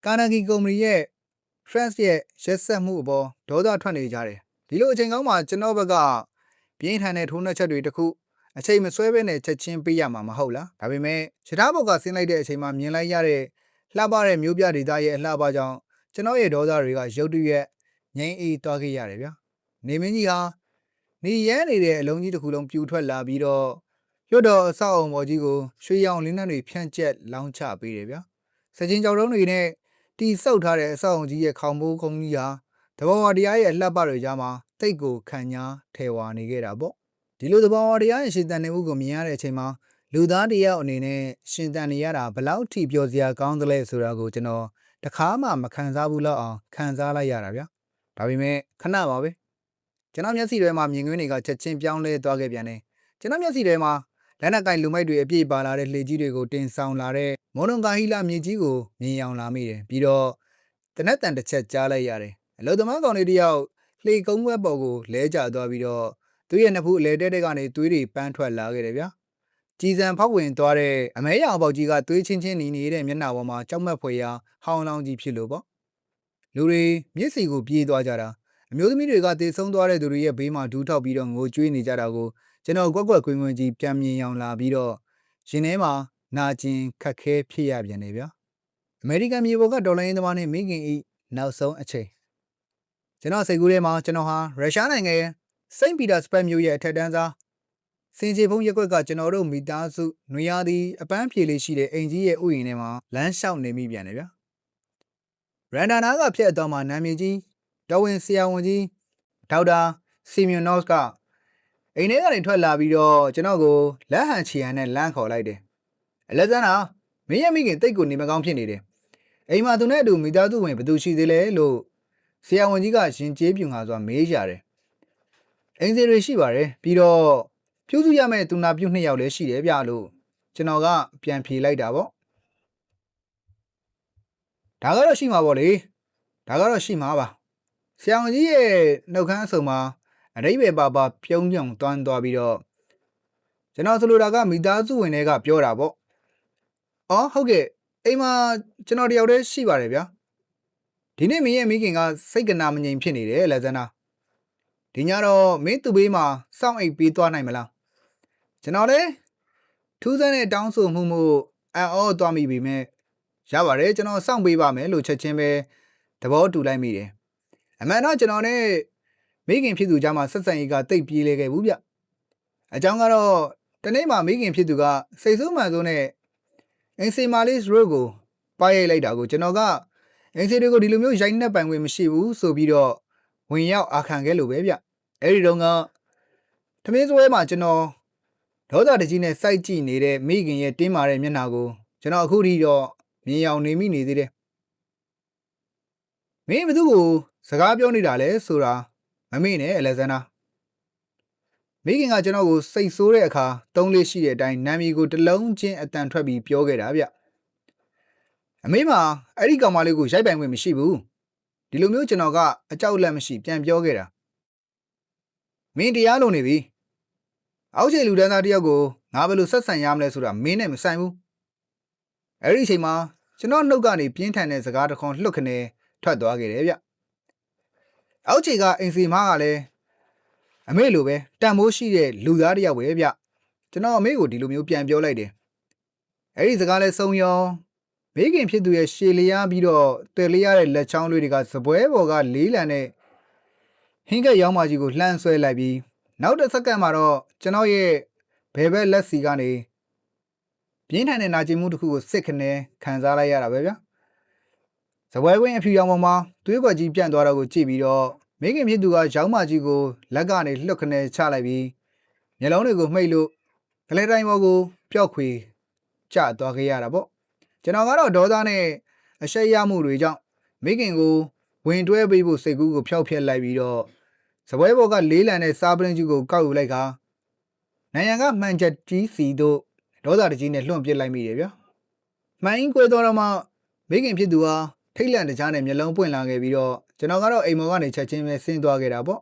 ကာနာဂီကုမ္ပဏီရဲ့ France ရဲ့ရက်ဆက်မှုအပေါ်ဒေါသထွက်နေကြတယ်ဒီလိုအချိန်ကောင်းမှာကျွန်တော်ဘက်ကပြင်းထန်တဲ့ထိုးနှက်ချက်တွေတခုအချိန်မဆွဲဘဲနဲ့ချက်ချင်းပေးရမှာမဟုတ်လားဒါပေမဲ့ရထားဘော်ကဆင်းလိုက်တဲ့အချိန်မှာမြင်လိုက်ရတဲ့လှပတဲ့မျိုးပြဒေသရဲ့အလှပကြောင့်ကျွန်တော်ရဲ့ဒေါသတွေကရုတ်တရက်ငြိမ်းအေးသွားခဲ့ရတယ်ဗျာနေမင်းကြီးဟာနေရမ်းနေတဲ့အလုံးကြီးတစ်ခုလုံးပြူထွက်လာပြီးတော့ရွတ်တော်အဆောက်အုံပေါ်ကြီးကိုရွှေရောင်လင်းနှံတွေဖြန့်ကျက်လောင်းချပေးတယ်ဗျာစကြင်ကြောက်တုံးတွေနဲ့တီဆောက်ထားတဲ့အဆောက်အုံကြီးရဲ့ခေါင်မိုးခုံကြီးဟာတဘောဝတရားရဲ့အလှပတွေကြားမှာတိတ်ကိုခံညာထဲဝါနေခဲ့တာပေါ့ဒီလိုတဘောဝတရားရဲ့ရှင်သန်နေမှုကိုမြင်ရတဲ့အချိန်မှာလူသားတယောက်အနေနဲ့ရှင်သန်နေရတာဘလောက်ထိပျော်စရာကောင်းသလဲဆိုတာကိုကျွန်တော်တခါမှမခံစားဘူးလောက်အောင်ခံစားလိုက်ရတာဗျာဒါပေမဲ့ခဏပါပဲကျွန်တော်မျက်စိထဲမှာမြင်ကွင်းတွေကချက်ချင်းပြောင်းလဲသွားခဲ့ပြန်တယ်ကျွန်တော်မျက်စိထဲမှာလက်နက်ကင်လူမိုက်တွေအပြည့်ပါလာတဲ့လှေကြီးတွေကိုတင်ဆောင်လာတဲ့မွန်လွန်ကာဟီလာမြေကြီးကိုမြင်အောင်လာမိတယ်ပြီးတော့တနက်တန်တစ်ချက်ကြားလိုက်ရတယ်အလုသမားကောင်လေးတယောက်လှေကုန်းဘက်ပေါ်ကိုလဲကျသွားပြီးတော့သူ့ရဲ့နှစ်ဖူးအလဲတဲတဲကနေသွေးတွေပန်းထွက်လာခဲ့တယ်ဗျာ ကြည်စံဖောက်ဝင်သွားတဲ့အမဲရောင်ပေါက်ကြီးကသွေးချင်းချင်းหนีနေတဲ့မျက်နှာပေါ်မှာကြောက်မက်ဖွယ်ရာဟောင်းလောင်းကြီးဖြစ်လို့ပေါ့လူတွေမျက်စိကိုပြေးသွားကြတာအမျိုးသမီးတွေကတေဆုံးသွားတဲ့သူတွေရဲ့ဘေးမှာဒူးထောက်ပြီးတော့ငိုကြွေးနေကြတာကိုကျွန်တော်ကွက်ကွက်ကွင်းကွင်းကြီးပြန်မြင်အောင်လာပြီးတော့ရင်ထဲမှာနာကျင်ခက်ခဲဖြစ်ရပြန်တယ်ဗျာအမေရိကန်မြေပေါ်ကဒေါ်လာရင်းသမားနဲ့မိခင်ဤနောက်ဆုံးအချိန်ကျွန်တော်စိတ်ကူးထဲမှာကျွန်တော်ဟာရုရှားနိုင်ငံရဲ့စိန့်ပီတာစပတ်မြို့ရဲ့အထက်တန်းစားစင်ကြေဖုံးရက်ကွက်ကကျွန်တော်တို့မိသားစုနွေရာသီအပန်းဖြေလေးရှိတဲ့အိမ်ကြီးရဲ့ဥယျာဉ်ထဲမှာလမ်းလျှောက်နေမိပြန်တယ်ဗျာရန်ဒါနာကဖြစ်အတော့မှနာမည်ကြီးတော်ဝင်ဆရာဝန်ကြီးဒေါက်တာစီမီယွန်နော့စ်ကအိမ်ထဲကနေထွက်လာပြီးတော့ကျွန်တော်ကိုလက်ဟန်ချီဟန်နဲ့လမ်းခေါ်လိုက်တယ်အလက်ဇန္ဒာမင်းရဲ့မိခင်တိတ်ကိုနေမကောင်းဖြစ်နေတယ်အိမ်မှာသူနဲ့အတူမိသားစုဝင်ဘယ်သူရှိသေးလဲလို့ဆရာဝန်ကြီးကရင်ကျေးပြူငါစွာမေးကြတယ်အင်္ဂလိပ်တွေရှိပါတယ်ပြီးတော့ပြုစုရမယ့်သူနာပြု2ယောက်လည်းရှိတယ်ဗျလို့ကျွန်တော်ကပြန်ဖြေလိုက်တာပေါ့ဒါကတော့ရှိမှာပေါ့လေဒါကတော့ရှိမှာပါဆရာဝန်ကြီးရဲ့နှုတ်ခမ်းအစုံမှာအရိပ်ပဲပါပါပြုံးပြုံတွန်းသွားပြီးတော့ကျွန်တော်ဆိုလိုတာကမိသားစုဝင်တွေကပြောတာပေါ့အော်ဟုတ်ကဲ့အိမ်မှာကျွန်တော်တယောက်တည်းရှိပါတယ်ဗျာဒီနေ့မင်းရဲ့မိခင်ကစိတ်ကနာမငြိမ်ဖြစ်နေတယ်လက်ဇန္နာဒီညတော့မင်းသူ့ဘေးမှာစောင့်အိပ်ပေးသွားနိုင်မလားကျွန်တော်လည်းထူးဆန်းတဲ့တောင်းဆိုမှုအံ့ဩသွားမိပြီမဲ့ရပါတယ်ကျွန်တော်စောင့်ပေးပါမယ်လို့ချက်ချင်းပဲသဘောတူလိုက်မိတယ်အမှန်တော့ကျွန်တော်နဲ့မိခင်ဖြစ်သူကြားမှာဆက်ဆံရေးကတိတ်ပြေးလေခဲ့ဘူးဗျအကြောင်းကတော့တနေ့မှမိခင်ဖြစ်သူကစိတ်ဆိုးမှန်ဆိုးနဲ့အင်စီမာလစ်ရို့ကိုပါရိုက်လိုက်တာကိုကျွန်တော်ကအင်စီတွေကိုဒီလိုမျိုးရိုက်နှက်ပိုင်ခွင့်မရှိဘူးဆိုပြီးတော့ဝင်ရောက်အာခံခဲ့လို့ပဲဗျအဲ့ဒီတော့ကထမင်းစွဲမှာကျွန်တော်ဒေါသတကြီးနဲ့စိုက်ကြည့်နေတဲ့မိခင်ရဲ့တင်းမာတဲ့မျက်နှာကိုကျွန်တော်အခုထိတော့မြင်အောင်နေမိနေသေးတယ်မင်းဘသူ့ကိုစကားပြောနေတာလဲဆိုတာမမေ့နဲ့အလက်ဇန္ဒာမိခင်ကကျွန်တော်ကိုစိတ်ဆိုးတဲ့အခါသုံးလေးရှိတဲ့အတိုင်းနာမည်ကိုတလုံးချင်းအတန်ထွက်ပြီးပြောခဲ့တာဗျအမေမှာအဲ့ဒီကောင်မလေးကိုရိုက်ပိုင်ခွင့်မရှိဘူးဒီလိုမျိုးကျွန်တော်ကအကြောက်လက်မရှိပြန်ပြောခဲ့တာမင်းတရားလုံးနေပြီအောက်ခြေလူတန်းသားတယောက်ကိုငါဘယ်လိုဆက်ဆံရမလဲဆိုတာမင်းနဲ့မဆိုင်ဘူးအဲ့ဒီအချိန်မှာကျွန်တော်နှုတ်ကနေပြင်းထန်တဲ့စကားတစ်ခွန်းလှုပ်ခနဲထွက်သွားခဲ့တယ်ဗျအောက်ခြေကအင်စီမားကလည်းအမေလိုပဲတန်မိုးရှိတဲ့လူသားတယောက်ပဲဗျကျွန်တော်အမေကိုဒီလိုမျိုးပြန်ပြောလိုက်တယ်အဲ့ဒီစကားလဲဆုံးရောမိခင်ဖြစ်သူရဲ့ရှေလျားပြီးတော့တယ်လျားတဲ့လက်ချောင်းလေးတွေကစပွဲပေါ်ကလေးလံတဲ့ဟင်းကက်ရောင်းမကြီးကိုလှမ်းဆွဲလိုက်ပြီးနောက်တစ်စက္ကန့်မှာတော့ကျွန်တော်ရဲ့ဘယ်ဘက်လက်စီကနေပြင်းထန်တဲ့နာကျင်မှုတစ်ခုကိုစစ်ခနဲခံစားလိုက်ရတာပဲဗျစပွဲကွင်းအဖြူရောင်ပေါ်မှာသွေးကွက်ကြီးပြန့်သွားတော့ကိုကြည့်ပြီးတော့မိခင်ဖြစ်သူကရောင်းမကြီးကိုလက်ကနေလှုပ်ခနဲချလိုက်ပြီးမျက်လုံးတွေကိုမှိတ်လို့ကလေးတိုင်းပေါ်ကိုပျောက်ခွေကျသွားခဲ့ရတာပေါ့ကျွန်တော်ကတော့ဒေါသနဲ့အရှိတ်ရမှုတွေကြောင့်မိခင်ကိုဝင်တွဲပေးဖို့စိတ်ကူးကိုဖျောက်ဖျက်လိုက်ပြီးတော့စပွဲပေါ်ကလေးလံတဲ့စားပရင်ကြီးကိုကောက်ယူလိုက်ခါနိုင်ရန်ကမှန်ချက်ကြီးစီတို့ဒေါသတကြီးနဲ့လွှန့်ပစ်လိုက်မိတယ်ဗျာမှန်အင်းကွဲတော့မှမိခင်ဖြစ်သူဟာထိတ်လန့်တကြားနဲ့မျက်လုံးပွင့်လာခဲ့ပြီးတော့ကျွန်တော်ကတော့အိမ်မော်ကနေချက်ချင်းပဲဆင်းသွားခဲ့တာပေါ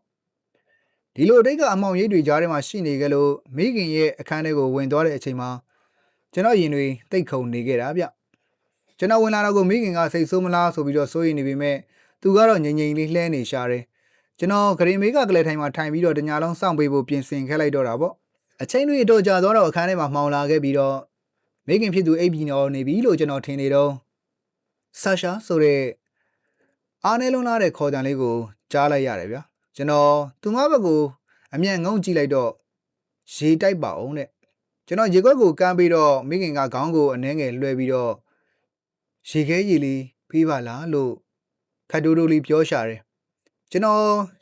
့ဒီလိုအတိတ်ကအမောင်ရိပ်တွေကြားထဲမှာရှိနေခဲ့လို့မိခင်ရဲ့အခန်းထဲကိုဝင်သွားတဲ့အချိန်မှာကျွန်တော်ရင်တွေတိတ်ခုန်နေခဲ့တာဗျကျွန်တော်ဝင်လာတော့ကိုမိခင်ကစိတ်ဆိုးမလားဆိုပြီးတော့စိုးရိမ်နေပေမဲ့သူကတော့ငြိမ်ငြိမ်လေးလှဲနေရှာတယ်ကျွန်တော်ဂရင်မေးကကလေးထိုင်မှာထိုင်ပြီးတော့တညာလုံးစောင့်ပေးဖို့ပြင်ဆင်ခဲ့လိုက်တော့တာပေါ့အချိန်တွေတော့ကြာသွားတော့အခန်းထဲမှာမှောင်လာခဲ့ပြီးတော့မိခင်ဖြစ်သူအိပ်ပြီးတော့နေပြီလို့ကျွန်တော်ထင်နေတော့ဆာရှာဆိုတဲ့အားနေလုံးလာတဲ့ခေါ်တံလေးကိုကြားလိုက်ရတယ်ဗျာကျွန်တော်သူမဘက်ကိုအမြန်ငုံကြည့်လိုက်တော့ရေတိုက်ပါအောင်တဲ့ကျွန်တော်ရေခွက်ကိုကမ်းပြီးတော့မိခင်ကခေါင်းကိုအနှဲငယ်လွှဲပြီးတော့ရေခဲရေလေးပေးပါလားလို့ခတ်တိုးတိုးလေးပြောရှာတယ်ကျွန်တော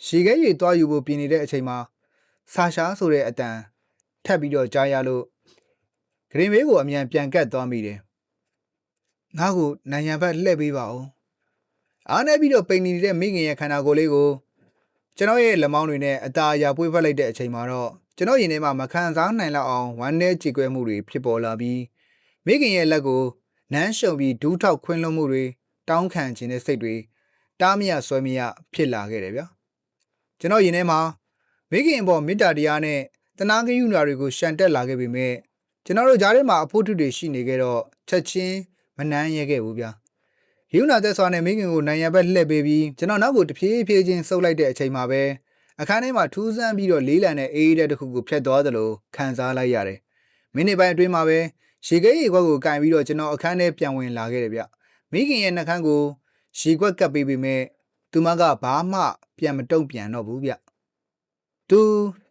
်ရေခဲရေသွားယူဖို့ပြင်နေတဲ့အချိန်မှာဆာရှာဆိုတဲ့အတန်ထပ်ပြီးတော့ကြားရလို့ဂရင်မေးကိုအမြန်ပြန်ကတ်သွားမိတယ်ငါ့ကိုနိုင်ရန်ဘက်လှည့်ပေးပါဦးအားနေပြီးတော့ပိန်နေတဲ့မိခင်ရဲ့ခန္ဓာကိုယ်လေးကိုကျွန်တော်ရဲ့လက်မောင်းတွေနဲ့အตาအရာပွေးဖက်လိုက်တဲ့အချိန်မှာတော့ကျွန်တော်ရင်ထဲမှာမခံစားနိုင်လောက်အောင်ဝမ်းနည်းကြေကွဲမှုတွေဖြစ်ပေါ်လာပြီးမိခင်ရဲ့လက်ကိုနမ်းရှုံပြီးဒူးထောက်ခွင်းလွှတ်မှုတွေတောင်းခံခြင်းတဲ့စိတ်တွေတားမရဆွဲမရဖြစ်လာခဲ့တယ်ဗျာကျွန်တော်ရင်ထဲမှာမိခင်အပေါ်မေတ္တာတရားနဲ့တနာဂရုဏာတွေကိုရှံတက်လာခဲ့ပေမဲ့ ကျွန်တော်တို့ကြားထဲမှာအဖို့ထုတွေရှိနေခဲ့တော့ချက်ချင်းမနှမ်းရဲခဲ့ဘူးဗျာယူနာသက်စွာနဲ့မိခင်ကိုနိုင်ရန်ဘက်လှည့်ပေးပြီးကျွန်တော်နောက်ကိုတဖြည်းဖြည်းချင်းဆုပ်လိုက်တဲ့အချိန်မှာပဲအခန်းထဲမှာထူးဆန်းပြီးတော့လေးလံတဲ့အေးတဲ့တစ်ခုကိုဖျက်သွားသလိုခံစားလိုက်ရတယ်မိနစ်ပိုင်းအတွင်းမှာပဲရေခဲရေခွက်ကိုကင်ပြီးတော့ကျွန်တော်အခန်းထဲပြန်ဝင်လာခဲ့တယ်ဗျမိခင်ရဲ့နှာခမ်းကိုရေခွက်ကပ်ပေးပေမဲ့သူမကဘာမှပြန်မတုံ့ပြန်တော့ဘူးဗျသ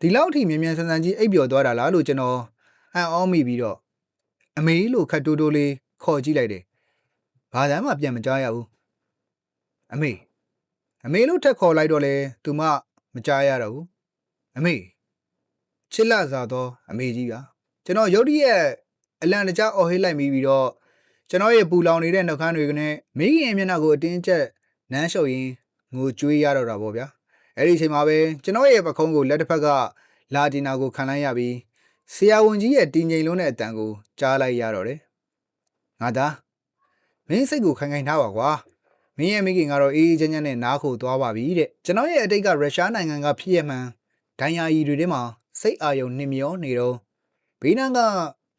ူဒီလောက်ထိမြန်မြန်ဆန်ဆန်ကြီးအိပ်ပျော်သွားတာလားလို့ကျွန်တော်အံ့ဩမိပြီးတော့အမေလို့ခတ်တိုးတိုးလေးခေါ်ကြည့်လိုက်တယ်ဘာသာမှပြန်မကြားရဘူးအမေလို့ထက်ခေါ်လိုက်တော့လေသူမမကြားရတော့ဘူးအမေချစ်လာစားတော့အမေကြီးပါကျွန်တော်ရုတ်တရက်အလံတကြားအော်ဟစ်လိုက်ပြီးတော့ကျွန်တော်ရဲ့ပူလောင်နေတဲ့နှုတ်ခမ်းတွေကနဲ့မိခင်ရဲ့မျက်နှာကိုအတင်းကျပ်နမ်းရှုပ်ရင်းငိုကြွေးရတော့တာပေါ့ဗျာအဲ့ဒီအချိန်မှာပဲကျွန်တော်ရဲ့ပခုံးကိုလက်တစ်ဖက်ကလာဒီနာကိုခံလိုက်ရပြီးဆရာဝန်ကြီးရဲ့တင်းငိမ်လုံးတဲ့အတန်ကိုကြားလိုက်ရတော့တယ်ငါသားမင်းစိတ်ကိုခိုင်ခိုင်ထားပါကွာမင်းရဲ့မိခင်ကတော့အေးအေးချမ်းချမ်းနဲ့နားခိုသွားပါပြီတဲ့ကျွန်တော်ရဲ့အတိတ်ကရုရှားနိုင်ငံကဖြစ်ရမှန်ဒိုင်ယာရီတွေထဲမှာစိတ်အာရုံနှင်မျောနေတော့ဘေးနားက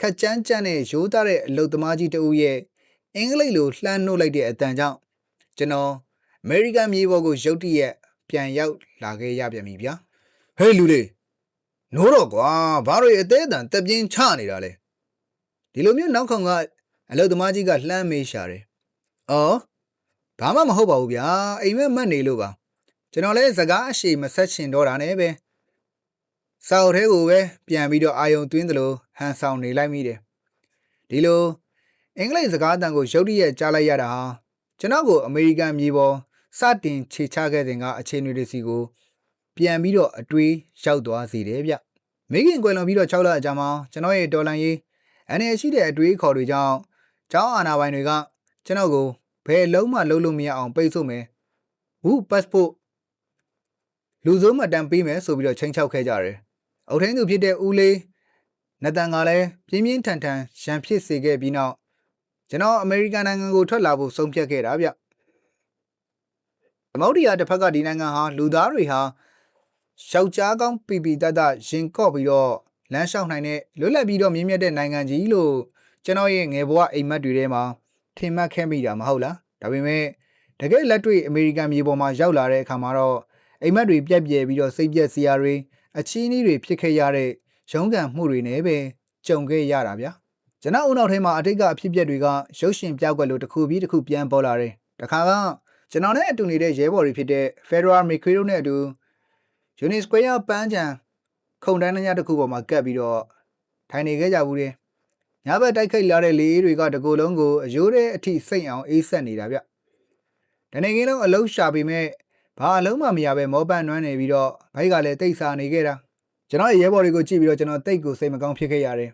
ခက်ကြမ်းကြမ်းနဲ့ရိုးသားတဲ့အလုတ်သမားကြီးတဦးရဲ့အင်္ဂလိပ်လိုလှမ်းနှုတ်လိုက်တဲ့အတန်ကြောင့်ကျွန်တော်အမေရိကန်မြေပေါ်ကိုရုတ်တရက်ပြန်ရောက်လာခဲ့ရပြန်ပြီဗျာဟေးလူလေးနိုးတော့ကွာဘာလို့အသေးအတန်တက်ပြင်းချနေတာလဲဒီလိုမျိုးနောက်ခေါင်ကအလုတ်သမားကြီးကလှမ်းမေးရှာတယ်အော်ဘာမှမဟုတ်ပါဘူးဗျာအိမ်မက်မက်နေလို့ပါကျွန်တော်လည်းစကားအရှိမဆက်ချင်တော့တာနဲ့ပဲစာအုပ်ထဲကိုပဲပြန်ပြီးတော့အာယုံသွင်းသလိုဟန်ဆောင်နေလိုက်မိတယ်ဒီလိုအင်္ဂလိပ်စကားအတန်ကိုရုတ်တရက်ကြားလိုက်ရတာဟာကျွန်တော်ကိုအမေရိကန်မြေပေါ်စတင်ခြေချခဲ့တဲ့အခြေအနေတွေစီကိုပြန်ပြီးတော့အတွေးရောက်သွားစေတယ်ဗျမိခင်ကွယ်လွန်ပြီးတော့6လအကြာမှာကျွန်တော်ရဲ့တော်လန်ရေးအနေရှိတဲ့အတွေးခေါ်တွေကြောင့်ကျောင်းအာဏာပိုင်တွေကကျွန်တော်ကိုဘယ်လုံးမှလုံးလို့မရအောင်ပိတ်ဆို့မယ်ဝူ passport လူစုံမှတန်ပေးမယ်ဆိုပြီးတော့ချိန်ချောက်ခဲ့ကြတယ်အုတ်ထင်းသူဖြစ်တဲ့ဦးလေးနတန်ကလည်းပြင်းပြင်းထန်ထန်ရန်ဖြစ်စေခဲ့ပြီးနောက်ကျွန်တော်အမေရိကန်နိုင်ငံကိုထွက်လာဖို့ဆုံးဖြတ်ခဲ့တာဗျသမုဒ္ဒရာတစ်ဖက်ကဒီနိုင်ငံဟာလူသားတွေဟာယောက်ျားကောင်းပီပီတတ်တရင်ကော့ပြီးတော့လမ်းလျှောက်နိုင်တဲ့လွတ်လပ်ပြီးတော့မြင့်မြတ်တဲ့နိုင်ငံကြီးလို့ကျွန်တော်ရဲ့ငယ်ဘဝအိမ်မက်တွေထဲမှာထင်မှတ်ခဲ့မိတာမဟုတ်လားဒါပေမဲ့တကယ်လက်တွေ့အမေရိကန်မြေပေါ်မှာရောက်လာတဲ့အခါမှာတော့အိမ်မက်တွေပြက်ပြဲပြီးတော့စိတ်ပြက်စရာတွေအချီးနှီးတွေဖြစ်ခဲ့ရတဲ့ရုန်းကန်မှုတွေနဲ့ပဲကြုံခဲ့ရတာဗျာကျွန်တော်အုံနောက်ထဲမှာအတိတ်ကအဖြစ်အပျက်တွေကရုပ်ရှင်ပြောက်ွက်လို့တစ်ခုပြီးတစ်ခုပြန်ပေါ်လာတယ်တခါကကျွန်တော်နဲ့အတူနေတဲ့ရဲဘော်တွေဖြစ်တဲ့ Federal Micro တို့နဲ့အတူ Unit Square ပန်းချံခုံတန်းနှညတစ်ခုပေါ်မှာကပ်ပြီးတော့ထိုင်နေခဲ့ကြဘူးတယ်ညဘက်တိုက်ခိုက်လာတဲ့လေအေးတွေကတကိုယ်လုံးကိုအယိုးတဲ့အထိစိတ်အောင်အေးဆက်နေတာဗျတနေ့ကင်းလုံးအလုံးရှာပေမဲ့ဘာအလုံးမှမရပဲမောပန်းနွမ်းနေပြီးတော့ဘိုက်ကလည်းတိတ်ဆာနေခဲ့တာကျွန်တော်ရဲဘော်တွေကိုကြည့်ပြီးတော့ကျွန်တော်တိတ်ကိုစိတ်မကောင်းဖြစ်ခဲ့ရတယ်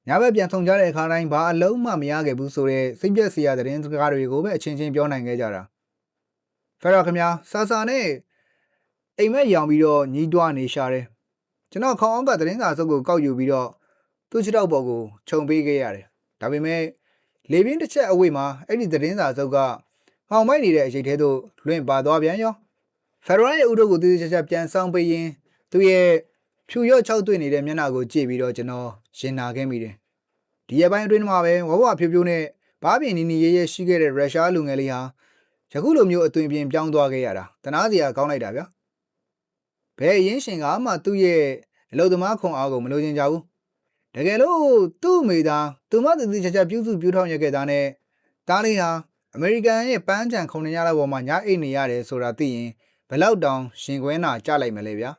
ညဘက်ပြန်ဆောင်ကြတဲ့အခါတိုင်းဘာအလုံးမှမရခဲ့ဘူးဆိုတော့စိတ်ပြက်စရာသတင်းစကားတွေကိုပဲအချင်းချင်းပြောနိုင်ခဲ့ကြတာဖရခင်ဗျာစာစာနဲ့အိမ်မက်ရောင်ပြီးတော့ညီးတွားနေရှာတယ်ကျွန်တော်ခေါင်းအောင်ကသတင်းစာစုပ်ကိုကောက်ယူပြီးတော့သူ့ခြေထောက်ပေါ်ကိုခြုံပေးခဲ့ရတယ်ဒါပေမဲ့လေပြင်းတစ်ချက်အဝေးမှာအဲ့ဒီသတင်းစာစုပ်ကဟောင်မိုက်နေတဲ့အချိန်ထဲသို့လွင့်ပါသွားပြန်ရောဖရရဲ့ဥတို့ကိုသူချက်ချက်ပြန်ဆောင်ပေးရင်သူ့ရဲ့ဖြူရော့ချောက်သွင်းနေတဲ့မျက်နှာကိုကြည့်ပြီးတော့ကျွန်တော်ရင်နာခဲ့မိတယ်ဒီရက်ပိုင်းအတွင်းမှာပဲဝဝဖြိုးဖြိုးနဲ့ဘားပြင်းနီနီရဲရဲရှိခဲ့တဲ့ရုရှားလူငယ်လေးဟာယခုလိုမျိုးအသွင်ပြင်ပြောင်းသွားခဲ့ရတာတနာစရာကောင်းလိုက်တာဗျာဘယ်ရင်းရှင်ကမှသူ့ရဲ့အလုသမားခွန်အားကိုမလိုချင်ကြဘူးတကယ်လို့သူ့မိသားသူမသူချက်ချက်ပြုစုပြုထောင်ရခဲ့တာနဲ့တားလေးဟာအမေရိကန်ရဲ့ပန်းချံခုံနေရတဲ့ပေါ်မှာညအိတ်နေရတယ်ဆိုတာသိရင်ဘယ်လောက်တောင်ရှင်ခွဲနာကြလိုက်မလဲဗျာ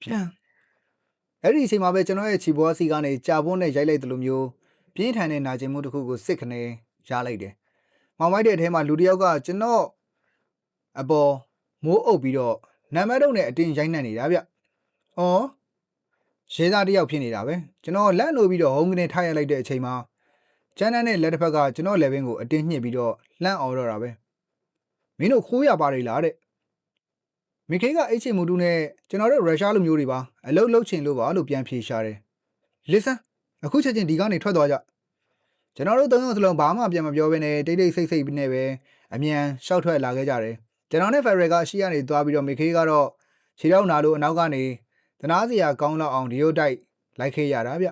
ဖြန့်အဲ့ဒီအချိန်မှာပဲကျွန်တော်ရဲ့ခြေပွားစီကနေကြာပွန်းနဲ့ရိုက်လိုက်တယ်လို့မျိုးပြင်းထန်တဲ့နာကျင်မှုတစ်ခုကိုစစ်ခနဲရလိုက်တယ်မောင်မိုက်တဲ့အထဲမှာလူတစ်ယောက်ကကျွန်တော်အပေါ်မိုးအုပ်ပြီးတော့နာမည်တော့နဲ့အတင်းရိုက်နှက်နေတာဗျ။အော်ရဲသားတစ်ယောက်ဖြစ်နေတာပဲကျွန်တော်လက်လို့ပြီးတော့ဟုံးကနေထားရလိုက်တဲ့အချိန်မှာကျန်းတန်းနဲ့လက်တစ်ဖက်ကကျွန်တော်လက်ဘင်းကိုအတင်းညှစ်ပြီးတော့လှမ်းအော်တော့တာပဲမင်းတို့ခိုးရပါလေလားတဲ့မိခေကအိတ်ချင်မှုတူနဲ့ကျွန်တော်တို့ရုရှားလူမျိုးတွေပါအလုတ်လုတ်ချင်လို့ပါလို့ပြန်ဖြေရှာတယ်လစ်ဆန်းအခုချက်ချင်းဒီကနေထွက်သွားကြကျွန်တော်တို့သုံးယောက်စလုံးဘာမှပြန်မပြောဘဲနဲ့တိတ်တိတ်ဆိတ်ဆိတ်နဲ့ပဲအမြန်ရှောက်ထွက်လာခဲ့ကြတယ်ကျွန်တော်နဲ့ဖယ်ရယ်ကရှီကနေသွားပြီးတော့မိခေကတော့ခြေထောက်နာလို့အနောက်ကနေသနာစရာကောင်းလောက်အောင်ဒီယိုတိုက်လိုက်ခဲ့ရတာဗျ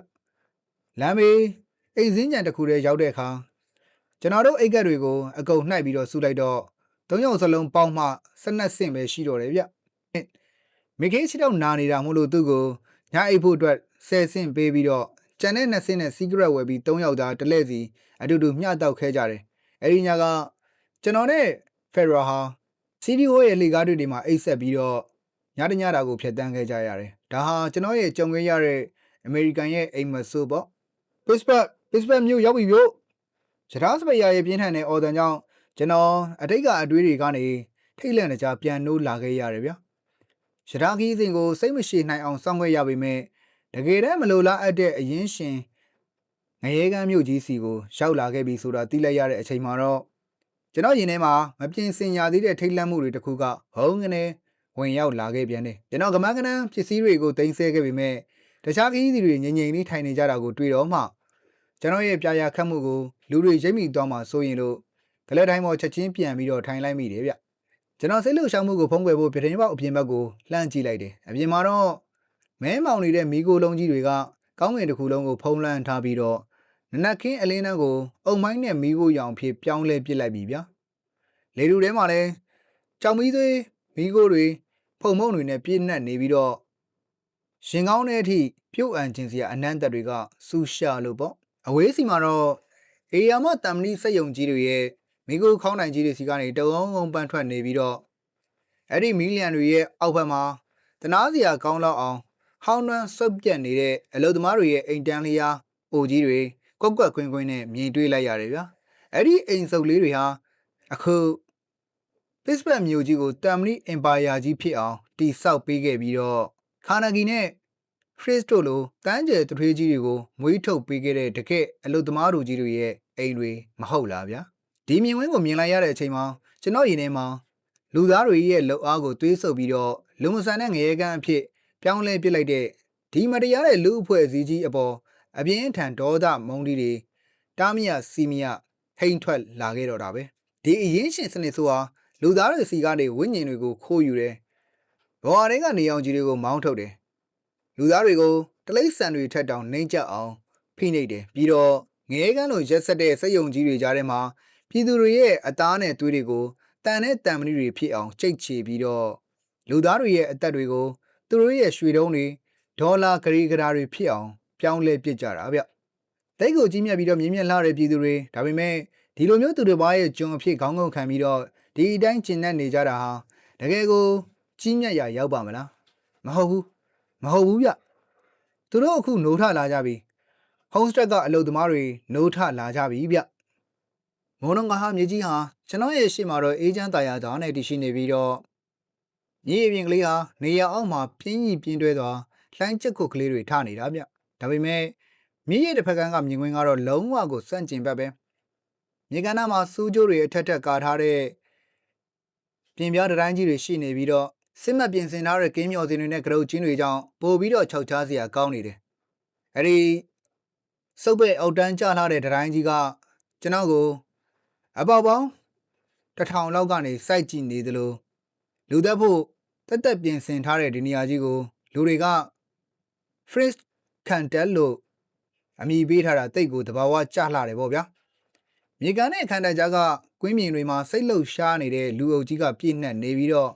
လမ်းဘေးအိမ်စင်းကြံတစ်ခုတည်းရောက်တဲ့အခါကျွန်တော်တို့အိတ်ကက်တွေကိုအကုန်နှိုက်ပြီးတော့ဆူလိုက်တော့၃ယောက်စလုံးပေါင်းမှ12ဆင့်ပဲရှိတော့တယ်ဗျမိခေး6ယောက်နာနေတာမို့လို့သူ့ကိုညအိတ်ဖို့အတွက်10ဆင့်ပေးပြီးတော့ကျန်တဲ့2ဆင့်နဲ့ secret ဝယ်ပြီး3ယောက်သားတလဲစီအတူတူမျှတောက်ခဲကြတယ်အဲ့ဒီညကကျွန်တော်နဲ့ Ferrer ဟာ CBO ရဲ့လေကားတွေမှာအိတ်ဆက်ပြီးတော့ညတညတာကိုဖျက်တမ်းခဲ့ကြရတယ်ဒါဟာကျွန်တော်ရဲ့ကြုံခဲ့ရတဲ့အမေရိကန်ရဲ့အိမ်မဆိုးပေါ့ Pittsburgh မြို့ရောက်ပြီဗျရထားစပယ်ယာရဲ့ပြင်းထန်တဲ့အော်တန်ကြောင့်ကျွန်တော်အတိတ်ကအတွေးတွေကနေထိတ်လန့်ကြပြန်နိုးလာခဲ့ရတယ်ဗျရထားခီးစဉ်ကိုစိတ်မရှိနိုင်အောင်စောင့်ခဲ့ရပေမဲ့တကယ်တမ်းမလိုလားအပ်တဲ့အရင်ရှင်ငရဲကမ်းမြို့ကြီးစီကိုရောက်လာခဲ့ပြီဆိုတာသိလိုက်ရတဲ့အချိန်မှာတော့ကျွန်တော်ရင်ထဲမှာမပြင်ဆင်ရသေးတဲ့ထိတ်လန့်မှုတွေတခုကဟုံးကနေဝင်ရောက်လာခဲ့ပြန်တယ်ကျွန်တော်ကမန်းကနန်းပစ္စည်းတွေကိုတင်ဆက်ခဲ့ပေမဲ့တခြားခီးစီတွေငြိမ်ငြိမ်လေးထိုင်နေကြတာကိုတွေ့တော့မှကျွန်တော်ရဲ့ပြာရခတ်မှုကိုလူတွေရိပ်မိသွားမှစိုးရင်လို့ကလက်တိုင်းပေါ်ချက်ချင်းပြန်ပြီးတော့ထိုင်လိုက်မိတယ်ဗျကျွန်တော်စိတ်လှုပ်ရှားမှုကိုဖုံးကွယ်ဖို့ပြတင်းပေါက်အပြင်ဘက်ကိုလှမ်းကြည့်လိုက်တယ်အပြင်မှာတော့မဲမောင်နေတဲ့မီးကိုလုံးကြီးတွေကကောင်းကင်တစ်ခုလုံးကိုဖုံးလွှမ်းထားပြီးတော့နနက်ခင်းအလင်းတန်းကိုအုံမိုင်းနဲ့မီးကိုရောင်ဖြစ်ပြောင်းလဲပစ်လိုက်ပြီဗျလေလူထဲမှာလည်းကြောင်မီးသွေးမီးကိုတွေဖုံမုံတွေနဲ့ပြည့်နှက်နေပြီးတော့ရင်ကောင်းတဲ့အထိပြုတ်အန်ခြင်းစရာအနှံ့သက်တွေကစူးရှာလို့ပေါ့အဝေးစီမှာတော့အေယာမတမ်မဏိစက်ယုံကြီးတွေရဲ့မိကိုခေါင်းနိုင်ကြီးတွေစီကနေတဝုံဝုံပန်းထွက်နေပြီးတော့အဲ့ဒီမီလီယံတွေရဲ့အောက်ဘက်မှာတနာစရာကောင်းလောက်အောင်ဟောင်းနှမ်းဆုပ်ပြတ်နေတဲ့အလုသမားတွေရဲ့အိမ်တန်းလျားအိုကြီးတွေကွက်ကွက်ကွင်းကွင်းနဲ့မြင်တွေ့လိုက်ရတယ်ဗျာအဲ့ဒီအိမ်စုပ်လေးတွေဟာအခု Pittsburgh မြို့ကြီးကိုတမ်မဏိအင်ပါယာကြီးဖြစ်အောင်တိဆောက်ပေးခဲ့ပြီးတော့ခါနာဂီနဲ့ခရစ်တို့လိုတန်းကျယ်ထွေးကြီးတွေကိုမွေးထုတ်ပေးခဲ့တဲ့တကယ့်အလုသမားတို့ကြီးတွေရဲ့အိမ်တွေမဟုတ်လားဗျာဒီမြင်ကွင်းကိုမြင်လိုက်ရတဲ့အချိန်မှာကျွန်တော်ရင်ထဲမှာလူသားတွေရဲ့လှုပ်အားကိုတွေးဆုပ်ပြီးတော့လူမဆန်တဲ့ငရဲကန်းအဖြစ်ပြောင်းလဲပစ်လိုက်တဲ့ဒီမတရားတဲ့လူအဖွဲ့အစည်းကြီးအပေါ်အပြင်းထန်ဒေါသမုန်းတီးတွေတားမရစီမရထိန်ထွက်လာခဲ့တော့တာပဲဒီအရင်ရှင်စနစ်ဆိုဟာလူသားတွေစီကနေဝိညာဉ်တွေကိုခိုးယူတယ်ဘဝတွေကနေအောင်ကြီးတွေကိုမောင်းထုတ်တယ်လူသားတွေကိုတလိမ့်ဆန်တွေထက်တောင်နှိမ့်ကျအောင်ဖိနှိပ်တယ်ပြီးတော့ငရဲကန်းလိုရက်ဆက်တဲ့စက်ယုံကြီးတွေကြားထဲမှာပြည်သူတွေရဲ့အသားနဲ့သွေးတွေကိုတန်တဲ့တန်မဏိတွေဖြစ်အောင်ကြိတ်ချီပြီးတော့လူသားတွေရဲ့အသက်တွေကိုသူတို့ရဲ့ရွှေတုံးတွေဒေါ်လာဂရီဂရာတွေဖြစ်အောင်ပြောင်းလဲပစ်ကြတာဗျတိတ်ကိုကြီးမြတ်ပြီးတော့မြင်းမြတ်လှတဲ့ပြည်သူတွေဒါပေမဲ့ဒီလိုမျိုးသူတွေဘာရဲ့ကျွန်အဖြစ်ခေါင်းငုံခံပြီးတော့ဒီအတိုင်းကျင်နေနေကြတာဟာတကယ်ကိုကြီးမြတ်ရာရောက်ပါမလားမဟုတ်ဘူးဗျသူတို့အခုနိုးထလာကြပြီဟုံးစတက်ကအလုသမားတွေနိုးထလာကြပြီဗျမိုးနှငါဟာမြေကြီးဟာကျွန်တော်ရဲ့ရှေ့မှာတော့အေးချမ်းတာယာသားနဲ့တည်ရှိနေပြီးတော့မြေပြင်ကလေးဟာနေရအောက်မှာပြင်းကြီးပြင်းတွဲသွားလှိုင်းချက်ခုတ်ကလေးတွေထနေတာဗျဒါပေမဲ့မြေရဲ့တစ်ဖက်ကန်းကမြင်ကွင်းကတော့လုံးဝကိုစန့်ကျင်ဘက်ပဲမြေကမ်းနားမှာစူးကြိုးတွေအထက်ထက်ကာထားတဲ့ပြင်ပြားတိုင်းကြီးတွေရှိနေပြီးတော့စစ်မှတ်ပြင်ဆင်ထားတဲ့ကင်းမျော်စင်တွေနဲ့ကရုတ်ချင်းတွေကြောင့်ပို့ပြီးတော့ခြောက်ချားစရာကောင်းနေတယ်အဲ့ဒီစုပ်ပဲ့အောက်တန်းကျလာတဲ့တိုင်းကြီးကကျွန်တော်ကိုအပေါက်ပေါင်း1000လောက်ကနေစိုက်ကြည့်နေသလိုလူသက်ဖို့တက်တက်ပြင်ဆင်ထားတဲ့ဒီနေရာကြီးကိုလူတွေက Fritz Cantel လို့အမည်ပေးထားတာတိတ်ကိုတဘာဝကျလှတယ်ပေါ့ဗျာမြေကန်တဲ့အခန်းတကြားကကွင်းမြင်တွေမှာစိတ်လှုပ်ရှားနေတဲ့လူအုပ်ကြီးကပြည့်နှက်နေပြီးတော့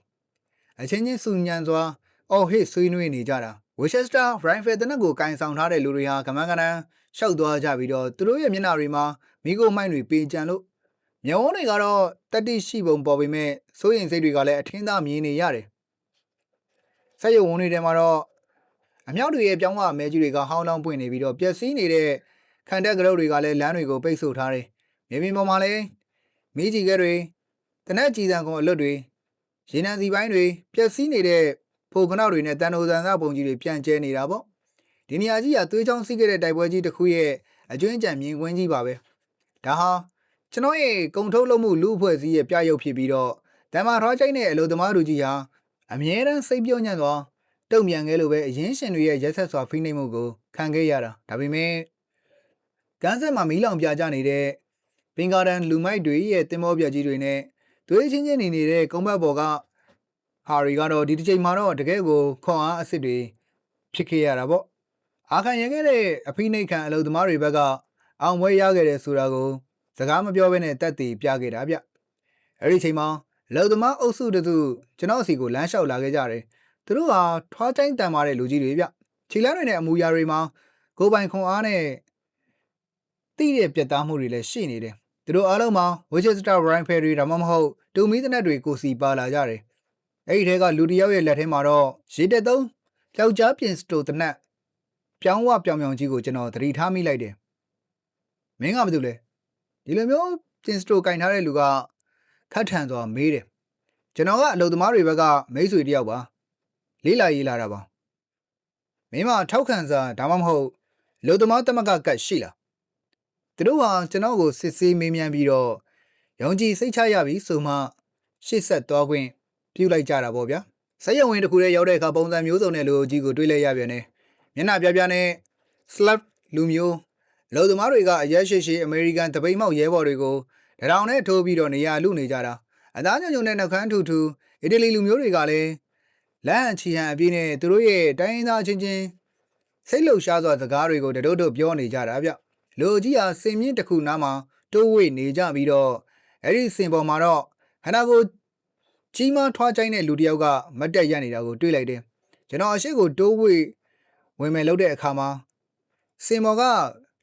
အချင်းချင်းစူညံစွာအော်ဟစ်ဆွေးနွေးနေကြတာဝက်ချက်စတာရိုင်ဖယ်တနက်ကိုကင်ဆောင်ထားတဲ့လူတွေဟာကမန်းကနန်းရှောက်သွားကြပြီးတော့သူတို့ရဲ့မျက်နှာတွေမှာမိကိုမိုင်းတွေပေကြံလို့မျက်ဝန်းတွေကတော့တတိရှိပုံပေါ်ပေမဲ့စိုးရင်စိတ်တွေကလည်းအထင်းသားမြင်နေရတယ်ဆက်ရုံဝန်းတွေထဲမှာတော့အမြောက်တွေရဲ့ပြောင်းဝအမဲကြီးတွေကဟောင်းလောင်းပွင့်နေပြီးတော့ပျက်စီးနေတဲ့ခံတက်ကရုတ်တွေကလည်းလမ်းတွေကိုပိတ်ဆို့ထားတယ်မြေပြင်ပေါ်မှာလည်းမီးကြီးကဲတွေတနက်ကြည်စံကုန်အလွတ်တွေရေနံစီပိုင်းတွေပျက်စီးနေတဲ့ဖိုကနောက်တွေနဲ့တန်တိုဆန်စားပုံကြီးတွေပြန်ကျဲနေတာပေါ့ဒီနေရာကြီးကသွေးချောင်းစီးခဲ့တဲ့တိုက်ပွဲကြီးတစ်ခုရဲ့အကျွင်းကြံမြင်ကွင်းကြီးပါပဲဒါဟာကျွန်တော်ရဲ့ကုံထုတ်လုပ်မှုလူအဖွဲ့အစည်းရဲ့ပြရုပ်ဖြစ်ပြီးတော့တမ္မာထွားချိုင်းနဲ့အလုသမားတို့ကြီးဟာအမြဲတမ်းစိတ်ပြုံးညံ့စွာတုံ့ပြန်ခဲ့လို့ပဲအရင်ရှင်တွေရဲ့ရက်ဆက်စွာဖိနှိပ်မှုကိုခံခဲ့ရတာဒါပေမဲ့ကန်းဆက်မှာမီးလောင်ပြကြနေတဲ့ပင်ကာတန်လူမိုက်တွေရဲ့တင်မောပြကြီးတွေနဲ့သွေးချင်းချင်းနေတဲ့ကုန်းဘက်ပေါ်ကဟာရီကတော့ဒီတစ်ချိန်မှာတော့တကယ်ကိုခွန်အားအစ်စ်တွေဖြစ်ခဲ့ရတာပေါ့ အာခံရခဲ့တဲ့အဖိနှိတ်ခံအလုပ်သမားတွေဘက်ကအောင်ပွဲရခဲ့တယ်ဆိုတာကိုစကားမပြောဘဲနဲ့တက်တည်ပြခဲ့တာဗျအဲ့ဒီချိန်မှာအလုပ်သမားအုပ်စုတူကျွန်တော်စီကိုလမ်းလျှောက်လာခဲ့ကြတယ်သူတို့ဟာထွားချိုင်းတန်မာတဲ့လူကြီးတွေဗျခြေလမ်းတွေနဲ့အမူအရာတွေမှာကိုယ်ပိုင်ခွန်အားနဲ့တိတဲ့ပြတ်သားမှုတွေလည်းရှိနေတယ်သူတို့အားလုံးမှာ Winchester Rifle ဒါမှမဟုတ်တူမီသနက်တွေကိုစီပါလာကြတယ်အဲ့ဒီထဲကလူတစ်ယောက်ရဲ့လက်ထဲမှာတော့ရေတက်သုံးယောက်ျားပြင်စတိုသနက်ပြောင်းဝပြောင်ကြီးကိုကျွန်တော်သတိထားမိလိုက်တယ်မင်းကဘာလုပ်လဲဒီလိုမျိုးပြင်စတိုကင်ထားတဲ့လူကခတ်ထန်စွာမေးတယ်ကျွန်တော်ကအလုပ်သမားတွေဘက်ကမိတ်ဆွေတယောက်ပါလေးလာရေးလာတာပါမင်းမထောက်ခံစာဒါမှမဟုတ်အလုပ်သမားသမဂ္ဂကတ်ရှိလားသူတို့ဟာကျွန်တော်ကိုစစ်ဆေးမေးမြန်းပြီးတော့ယုံကြည်စိတ်ချရပြီဆိုမှရှေ့ဆက်သွားခွင့်ပြုလိုက်ကြတာပေါ့ဗျာစက်ရုံဝင်တစ်ခုထဲရောက်တဲ့အခါပုံစံမျိုးစုံနဲ့လူကြီးကိုတွေးလိုက်ရပြန်တယ်မျက်နှာပြပြနဲ့ slap လူမျိုးလူသမားတွေကအရက်ရှိအမေရိကန်တပိတ်မောက်ရဲဘော်တွေကိုတရောင်နဲ့ထိုးပြီးတော့နေရာလူနေကြတာအသားညုံညုံနဲ့နှုတ်ခမ်းထူထူအီတလီလူမျိုးတွေကလည်းလမ်းချီဟန်အပြည့်နဲ့သူတို့ရဲ့တိုင်းရင်းသားချင်းချင်းစိတ်လှုပ်ရှားစွာစကားတွေကိုတို့ပြောနေကြတာဗျလူကြီးဟာစင်မြင့်တစ်ခုနားမှာတိုးဝေ့နေကြပြီးတော့အဲ့ဒီစင်ပေါ်မှာတော့ခန္ဓာကိုယ်ကြီးမားထွားချိုင်းတဲ့လူတစ်ယောက်ကမတ်တက်ရနေတာကိုတွေ့လိုက်တယ်ကျွန်တော်အရှိကိုတိုးဝေ့ဝင်မယ်လို့တဲ့အခါမှာစင်မော်က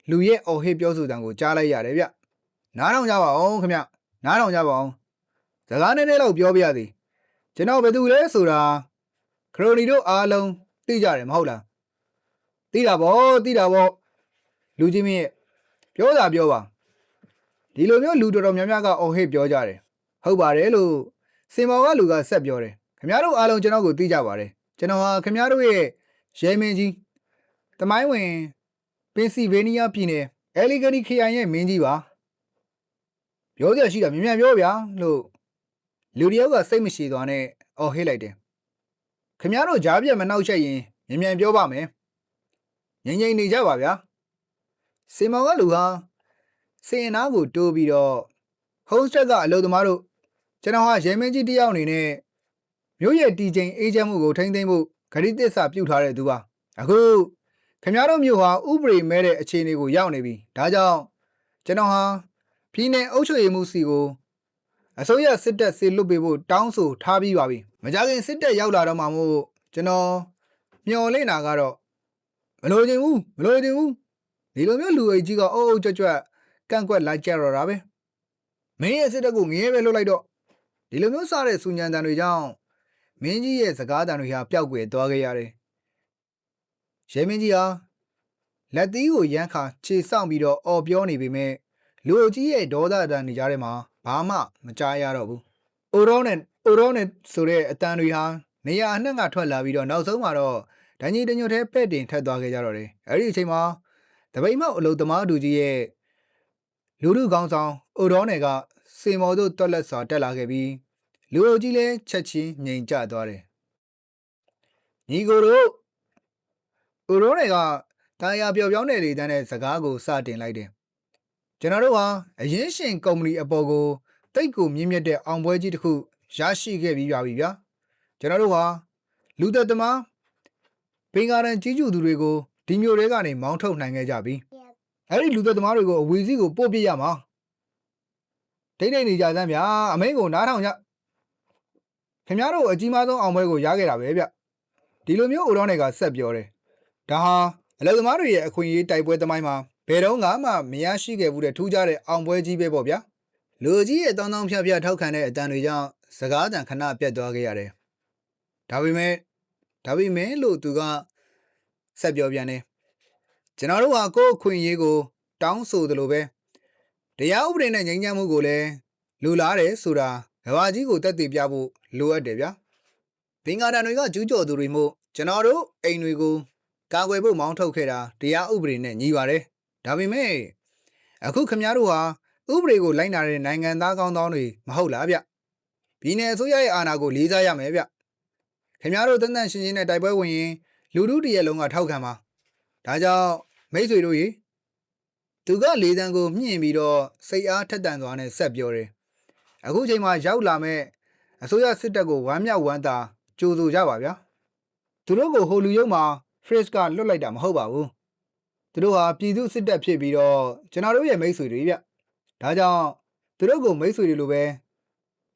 လူရဲ့အော်ဟစ်ပြောဆိုတံကိုကြားလိုက်ရတယ်ဗျနားထောင်ကြပါအောင်ခင်ဗျနားထောင်ကြပါအောင်စကားနည်းနည်းလောက်ပြောပြရသည်ကျွန်တော်ဘယ်သူလဲဆိုတာခရိုနီတို့အားလုံးသိကြတယ်မဟုတ်လားသိတာပေါ့လူကြီးမင်းပြောတာပြောပါဒီလိုမျိုးလူတော်တော်များများကအော်ဟစ်ပြောကြတယ်ဟုတ်ပါတယ်လို့စင်မော်ကလူကဆက်ပြောတယ်ခင်ဗျားတို့အားလုံးကျွန်တော်ကိုသိကြပါတယ်ကျွန်တော်ဟာခင်ဗျားတို့ရဲ့ရဲမင်းကြီးတမိုင်းဝင်ပင်စီဗေးနီးယားပြည်နယ်အဲလီဂနီခရိုင်ရဲ့မင်းကြီးပါပြောကြရှိတာမြင်မြန်ပြောဗျာလို့လူတယောက်ကစိတ်မရှိသွားနဲ့အော်ဟစ်လိုက်တယ်ခင်ဗျားတို့ကြားပြတ်မနှောက်ချက်ရင်မြင်မြန်ပြောပါမယ်ငြိမ်ငြိမ်နေကြပါဗျာစင်မောင်ကလူဟာစင်အနာကိုတိုးပြီးတော့ဟုံးစက်ကအလုပ်သမားတို့ကျွန်တော်ဟာရဲမင်းကြီးတယောက်အနေနဲ့မြို့ရဲ့တီချိန်အေးချမ်းမှုကိုထိန်းသိမ်းဖို့ဂရိသစ္စာပြုထားတဲ့သူပါအခုခင်ဗျားတို့မြို့ဟာဥပဒေမဲ့တဲ့အခြေအနေကိုရောက်နေပြီဒါကြောင့်ကျွန်တော်ဟာပြည်နယ်အုပ်ချုပ်ရေးမှူးစီကိုအစိုးရစစ်တပ်စေလွတ်ပေးဖို့တောင်းဆိုထားပြီးပါပြီမကြခင်စစ်တပ်ရောက်လာတော့မှမို့ကျွန်တော်မျှော်လင့်တာကတော့မလိုချင်ဘူးဒီလိုမျိုးလူအကြီးကအုပ်ကြွကန့်ကွက်လိုက်ကြတော့တာပဲမင်းရဲ့စစ်တပ်ကိုငရဲပဲလွတ်လိုက်တော့ဒီလိုမျိုးစတဲ့စူညံတန်တွေကြောင့်မင်းကြီးရဲ့စကားတန်တွေဟာပျောက်ကွယ်သွားခဲ့ရတယ်ရဲမင်းကြီးဟာလက်သီးကိုရမ်းခါခြေဆောင်ပြီးတော့အော်ပြောနေပေမဲ့လူအကြီးရဲ့ဒေါသတန်နေကြတဲ့မှာဘာမှမကြားရတော့ဘူးအိုရောနဲ့ဆိုတဲ့အတန်တွေဟာနေရာအနှံ့ကထွက်လာပြီးတော့နောက်ဆုံးမှာတော့ဒန်ကြီးတညွတ်ထဲပဲ့တင်ထက်သွားခဲ့ကြတော့တယ်အဲ့ဒီအချိန်မှာတပိတ်မောက်အလုသမားတူကြီးရဲ့လူလူကောင်းဆောင်အိုရောနယ်ကစေမော်တို့တွက်လက်စွာတက်လာခဲ့ပြီးလူအုပ်ကြီးလည်းချက်ချင်းငြိမ်ကျသွားတယ်ညီကိုတို့အိုရောနယ်ကတာယာပျော်ပြောင်းတဲ့လေတန်းတဲ့စကားကိုစတင်လိုက်တယ်ကျွန်တော်တို့ဟာအရင်ရှင်ကုမ္ပဏီအပေါ်ကိုတိတ်ကိုမြင့်မြတ်တဲ့အောင်ပွဲကြီးတစ်ခုရရှိခဲ့ပြီးပါပြီဗျာကျွန်တော်တို့ဟာလူသက်သမားဘင်္ဂါရန်ကြီးကျူသူတွေကိုဒီမျိုးတွေကနေမောင်းထုတ်နိုင်ခဲ့ကြပြီအဲ့ဒီလူသက်သမားတွေကိုအဝီစီးကိုပို့ပြရမှာဒိတ်နေကြစမ်းဗျာအမိန့်ကိုနားထောင်ကြခင်ဗျားတို့အကြီးမားဆုံးအောင်ပွဲကိုရခဲ့တာပဲဗျဒီလိုမျိုးအိုရောနယ်ကဆက်ပြောတယ်ဒါဟာအလုပ်သမားတွေရဲ့အခွင့်အရေးတိုက်ပွဲသမိုင်းမှာဘယ်တော့မှမရရှိခဲ့ဘူးတဲ့ထူးခြားတဲ့အောင်ပွဲကြီးပဲပေါ့ဗျာလူကြီးရဲ့တောင်းတောင်းဖြဖြထောက်ခံတဲ့အတန်တွေကြောင့်စကားတန်ခဏပြတ်သွားခဲ့ရတယ်ဒါပေမဲ့လို့သူကဆက်ပြောပြန်တယ်ကျွန်တော်တို့ဟာကိုယ့်အခွင့်အရေးကိုတောင်းဆိုသလိုပဲတရားဥပဒေနဲ့ငြိမ်းချမ်းမှုကိုလည်းလူလားတယ်ဆိုတာကဘာကြီးကိုတက်တည်ပြဖို့လိုအပ်တယ်ဗျာဘင်္ဂါတန်တွေကကျူးကျော်သူတွေမို့ကျွန်တော်တို့အိမ်တွေကိုကာကွယ်ဖို့မောင်းထုတ်ခဲ့တာတရားဥပဒေနဲ့ညီပါတယ်ဒါပေမဲ့အခုခင်ဗျားတို့ဟာဥပဒေကိုလိုက်နာတဲ့နိုင်ငံသားကောင်းတောင်းတွေမဟုတ်လားဗျပြည်နယ်အစိုးရရဲ့အာဏာကိုလေးစားရမယ်ဗျခင်ဗျားတို့တန်ရှင်းနဲ့တိုက်ပွဲဝင်ရင်လူထုတရက်လုံးကထောက်ခံပါဒါကြောင့်မိတ်ဆွေတို့ရေသူကလေးတန်းကိုမြင့်ပြီးတော့စိတ်အားထက်သန်သွားနဲ့ဆက်ပြောတယ်အခုချိန်မှာရောက်လာမဲ့အစိုးရစစ်တပ်ကိုဝမ်းမြောက်ဝမ်းသာကြိုဆိုကြပါဗျာသူတို့ကိုဟိုလူရုံမှာ Fresh ကလွတ်လိုက်တာမဟုတ်ပါဘူး သူတို့ဟာပြည်သူစစ်တပ်ဖြစ်ပြီးတော့ကျွန်တော်တို့ရဲ့မိတ်ဆွေတွေဗျဒါကြောင့်သူတို့ကိုမိတ်ဆွေတွေလိုပဲ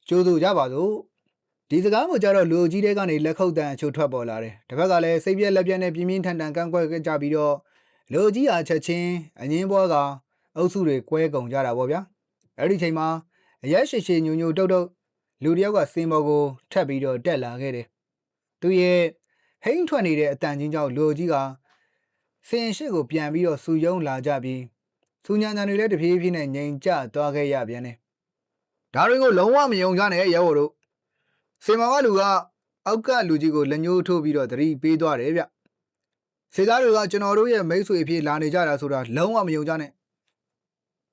ကြိုးဆိုကြပါစို့ဒီစကားကိုကြတော့လူအကြီးတွေကနေလက်ခုပ်တန်းအချို့ထွက်ပေါ်လာတယ်တစ်ဖက်ကလည်းစိတ်ပြက်လက်ပြက်နဲ့ပြင်းပြင်းထန်ထန်ကန့်ကွက်ကြပြီးတော့လူအကြီးအားချက်ချင်းအငင်းပွဲကအုပ်စုတွေကွဲကုန်ကြတာပေါ့ဗျာအဲ့ဒီချိန်မှာအရက်ရှိရှိညူညူတုတ်တုတ်လူတယောက်ကစင်ပေါ်ကိုထပ်ပြီးတော့တက်လာခဲ့တယ်သူရဲ့ဟိန်းထွက်နေတဲ့အတန်ချင်းကြောင့်လူအကြီးကစင်ရှိကိုပြန်ပြီးတော့စူယုံလာကြပြီးစူညံတန်တွေလည်းတဖြည်းဖြည်းနဲ့ငြိမ်ကျသွားခဲ့ရပြန်တယ်ဒါတွေကိုလုံးဝမယုံကြနဲ့ရဲဘော်တို့စင်မောင်ကလူကအောက်ကလူကြီးကိုလက်ညှိုးထိုးပြီးတော့သတိပေးသွားတယ်ဗျစေသားတွေကကျွန်တော်တို့ရဲ့မိတ်ဆွေအဖြစ်လာနေကြတာဆိုတာလုံးဝမယုံကြနဲ့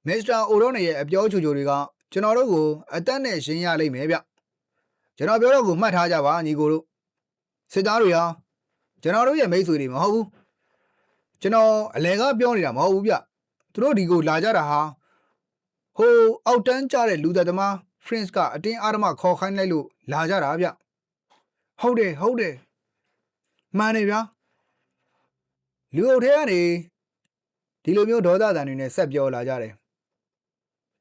မစ္စတာအိုရောနေရဲ့အပြောချိုချိုတွေကကျွန်တော်တို့ကိုအသက်နဲ့ရှင်းရလိမ့်မယ်ဗျကျွန်တော်ပြောတော့ကိုမှတ်ထားကြပါညီကိုတို့စေသားတွေဟာကျွန်တော်တို့ရဲ့မိတ်ဆွေတွေမဟုတ်ဘူးကျွန်တော်အလဲကပြောနေတာမဟုတ်ဘူးဗျသူတို့ဒီကိုလာကြတာဟာဟိုအောက်တန်းကြတဲ့လူသက်သမား Prince ကအတင်းအားဓမ္မခေါ်ခိုင်းလိုက်လို့လာကြတာဗျဟုတ်တယ်မှန်တယ်ဗျာလူအုပ်ထဲကနေဒီလိုမျိုးဒေါသတန်တွေနဲ့ဆက်ပြောလာကြတယ်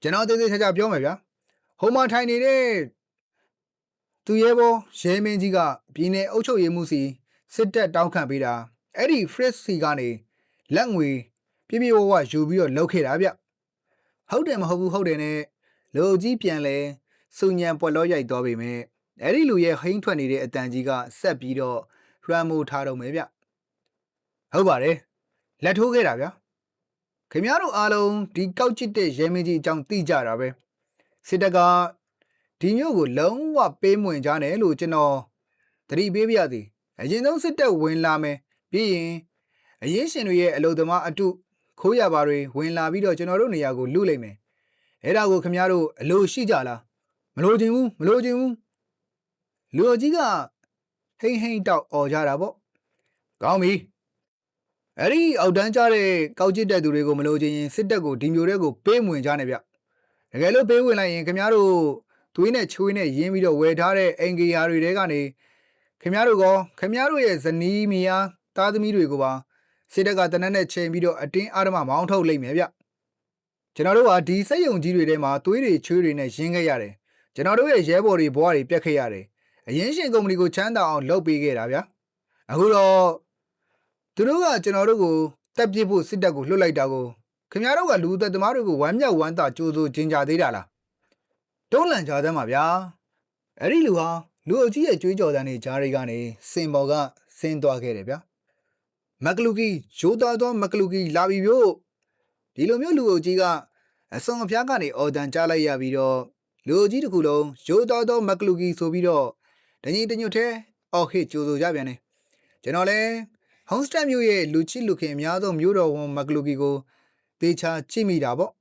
ကျွန်တော်သေးသေးချာချာပြောမယ်ဗျာဟိုမှာထိုင်နေတဲ့သူရဲဘောရဲမင်းကြီးကပြည်နယ်အုပ်ချုပ်ရေးမှုစီစစ်တပ်တောင်းခံပေးတာအဲ့ဒီ Fritz စီကနေလက်ငွေပြပြဝဝယူပြီးတော့လှုပ်ခဲ့တာဗျဟုတ်တယ်မဟုတ်ဘူးဟုတ်တယ်နဲ့လူကြီးပြန်လဲစုညံပွက်လောရိုက်သွားပေမဲ့အဲ့ဒီလူရဲ့ဟိန်းထွက်နေတဲ့အတန်ကြီးကဆက်ပြီးတော့လွှမ်းမိုးထားတော့မယ်ဗျဟုတ်ပါတယ်လက်ထိုးခဲ့တာဗျခင်ဗျားတို့အားလုံးဒီကောက်ကျစ်တဲ့ရဲမင်းကြီးအကြောင်းသိကြတာပဲစစ်တပ်ကဒီမျိုးကိုလုံးဝပေးမဝင်ကြနဲ့လို့ကျွန်တော်သတိပေးပြရသည်အရင်ဆုံးစစ်တပ်ဝင်လာမယ်ပြီးရင်အရင်ရှင်တွေရဲ့အလုသမားအတုခိုးရပါတွေဝင်လာပြီးတော့ကျွန်တော်တို့နေရာကိုလူလိုက်မယ်အဲ့ဒါကိုခင်ဗျားတို့အလိုရှိကြလားမလိုချင်ဘူးလူအကြီးကဟိန်းတောက်អော်ကြတာပေါ့ကောင်းပြီအဲ့ဒီအောက်တန်းကြတဲ့ကောက်ကျစ်တဲ့သူတွေကိုမလိုချင်ရင်စစ်တပ်ကိုဒီမျိုးတွေကိုပေးမဝင်ကြနဲ့ဗျတကယ်လို့ပေးဝင်လိုက်ရင်ခင်ဗျားတို့သွေးနဲ့ချွေးနဲ့ရင်းပြီးတော့ဝယ်ထားတဲ့အင်ဂီယာတွေတဲကနေခင်ဗျားတို့ရဲ့ဇနီးမယားသားသမီးတွေကိုပါစစ်တပ်ကတနက်နဲ့ချိန်ပြီးတော့အတင်းအားဓမ္မမောင်းထုတ်လိုက်မယ်ဗျကျွန်တော်တို့ကဒီစက်ယုံကြီးတွေထဲမှာသွေးတွေချွေးတွေနဲ့ရင်းခဲ့ရတယ်ကျွန်တော်တို့ရဲ့ရဲဘော်တွေဘွားတွေပြက်ခဲ့ရတယ်အရင်ရှင်ကုမ္ပဏီကိုချမ်းသာအောင်လုပ်ပေးခဲ့တာဗျအခုတော့သူတို့ကကျွန်တော်တို့ကိုတက်ပြစ်ဖို့စစ်တပ်ကိုလွှတ်လိုက်တာကိုခင်ဗျားတို့ကလူသက်သမားတွေကိုဝမ်းမြောက်ဝမ်းသာကြိုးစိုးဂျင်ကြသေးတာလားတုံးလန့်ကြသမ်းပါဗျာအဲ့ဒီလူဟာလူအကြီးရဲ့ကြွေးကြော်တန်းတွေကြားတွေကနေစင်ပေါ်ကဆင်းသွားခဲ့တယ်ဗျာမကလူကီရိုးသားသောမကလူကီလာပြီဗျို့ဒီလိုမျိုးလူအကြီးကအစုံအဖျားကနေအော်တန်ကြားလိုက်ရပြီးတော့လူအကြီးတစ်ခုလုံးရိုးသားသောမကလူကီဆိုပြီးတော့တညီတညွတ်ထဲအော်ခေကြိုးစိုးကြပြန်တယ်ကျွန်တော်လဲဟုံးစတက်မျိုးရဲ့လူချစ်လူခင်အများဆုံးမျိုးတော်ဝန်မကလူကီကိုသေချာကြည့်မိတာပေါ့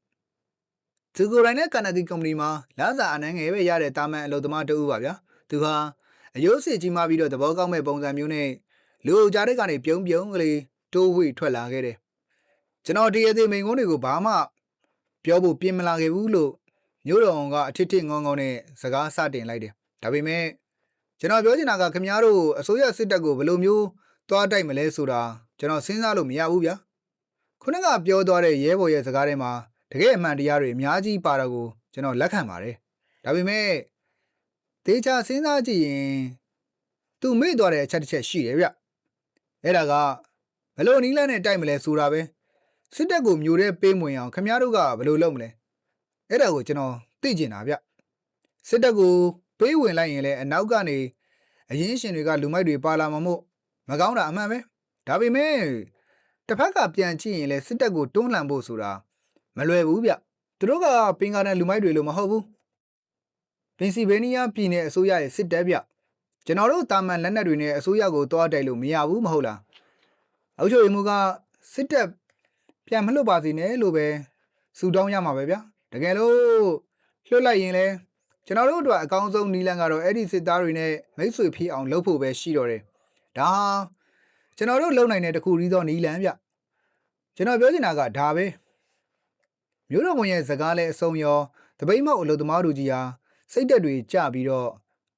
သူကိုယ်တိုင်နဲ့ကာနာဂီကုမ္ပဏီမှာလာစာအနှမ်းငယ်ပဲရတဲ့တာမန်အလုပ်သမားတဦးပါဗျာသူဟာအယိုးစစ်ကြီးမှပြီးတော့သဘောကောင်းမဲ့ပုံစံမျိုးနဲ့လူအုပ်ကြားတဲ့ကနေပြုံးကလေးတိုးဝှေ့ထွက်လာခဲ့တယ်ကျွန်တော်တရသေးမိန်ကုန်းတွေကိုဘာမှပြောဖို့ပြင်မလာခဲ့ဘူးလို့မျိုးတော်ဝန်ကအထစ်ထစ်ငုံငုံနဲ့စကားစတင်လိုက်တယ်ဒါပေမဲ့ကျွန်တော်ပြောချင်တာကခင်ဗျားတို့အစိုးရစစ်တပ်ကိုဘယ်လိုမျိုးသွားတိုက်မလဲဆိုတာကျွန်တော်စဉ်းစားလို့မရဘူးဗျာခုနကပြောသွားတဲ့ရဲဘော်ရဲ့စကားထဲမှာတကယ်အမှန်တရားတွေအများကြီးပါတော့ကိုကျွန်တော်လက်ခံပါတယ်ဒါပေမဲ့သေချာစဉ်းစားကြည့်ရင်သူမေ့သွားတဲ့အချက်တစ်ချက်ရှိတယ်ဗျအဲ့ဒါကဘယ်လိုနီးလန်းနဲ့တိုက်မလဲဆိုတာပဲစစ်တပ်ကိုမျိုးတဲ့ပေးမဝင်အောင်ခင်ဗျားတို့ကဘယ်လိုလုပ်မလဲအဲ့ဒါကိုကျွန်တော်သိကျင်တာဗျစစ်တပ်ကိုပေးဝင်လိုက်ရင်လည်းအနောက်ကနေအရင်ရှင်တွေကလူမိုက်တွေပါလာမှာမို့မကောင်းတာအမှန်ပဲဒါပေမဲ့တစ်ဖက်ကပြန်ကြည့်ရင်လည်းစစ်တပ်ကိုတွန်းလှန်ဖို့ဆိုတာမလွယ်ဘူးဗျသူတို့ကပင်ကားတဲ့လူမိုက်တွေလို့မဟုတ်ဘူးပင်စီဗေးနီးယားပြည်နယ်အစိုးရရဲ့စစ်တပ်ဗျကျွန်တော်တို့တာမန်လက်နက်တွေနဲ့အစိုးရကိုတွားတိုက်လို့မရဘူးမဟုတ်လားအုပ်ချုပ်ရေးမှူးကစစ်တပ်ပြန်မလွတ်ပါစေနဲ့လို့ပဲစူတောင်းရမှာပဲဗျတကယ်လို့လွှတ်လိုက်ရင်လည်းကျွန်တော်တို့အတွက်အကောင်းဆုံးနီးလန်းကတော့အဲ့ဒီစစ်သားတွေနဲ့မိတ်ဆွေဖြစ်အောင်လုပ်ဖို့ပဲရှိတော့တယ်ဒါကျွန်တော်တို့လုံနိုင်တဲ့တခုရီးသောနီးလန်းဗျကျွန်တော်ပြောချင်တာကဒါပဲမျိုးတော်ဝန်ရဲ့စကားလဲအဆုံးရောတပိတ်မောက်အလုပ်သမားတို့ကြီးဟာစိတ်သက်တွေကြပြီးတော့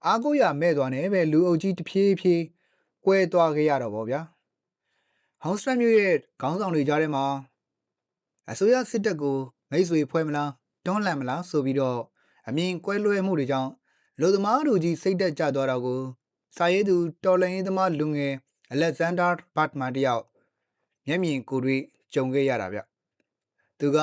အားကိုးရမဲ့သွားနေပဲလူအုပ်ကြီးတဖြည်းဖြည်းကွဲသွားခဲ့ရတော့ဗောဗျာ ဟောင်းစတမျိုးရဲ့ခေါင်းဆောင်တွေကြားထဲမှာအစိုးရစစ်တပ်ကိုမိတ်ဆွေဖွဲ့မလားတွန်းလှန်မလားဆိုပြီးတော့အမြင်ကွဲလွဲမှုတွေကြောင့်လူသမားတို့ကြီးစိတ်တက်ကြသွားတာကိုစာရေးသူတော်လှန်ရေးသမားလူငယ်အလက်ဇန်ဒါဘတ်မန်တယောက်မျက်မြင်ကိုယ်တွေ့ကြုံခဲ့ရတာဗျသူက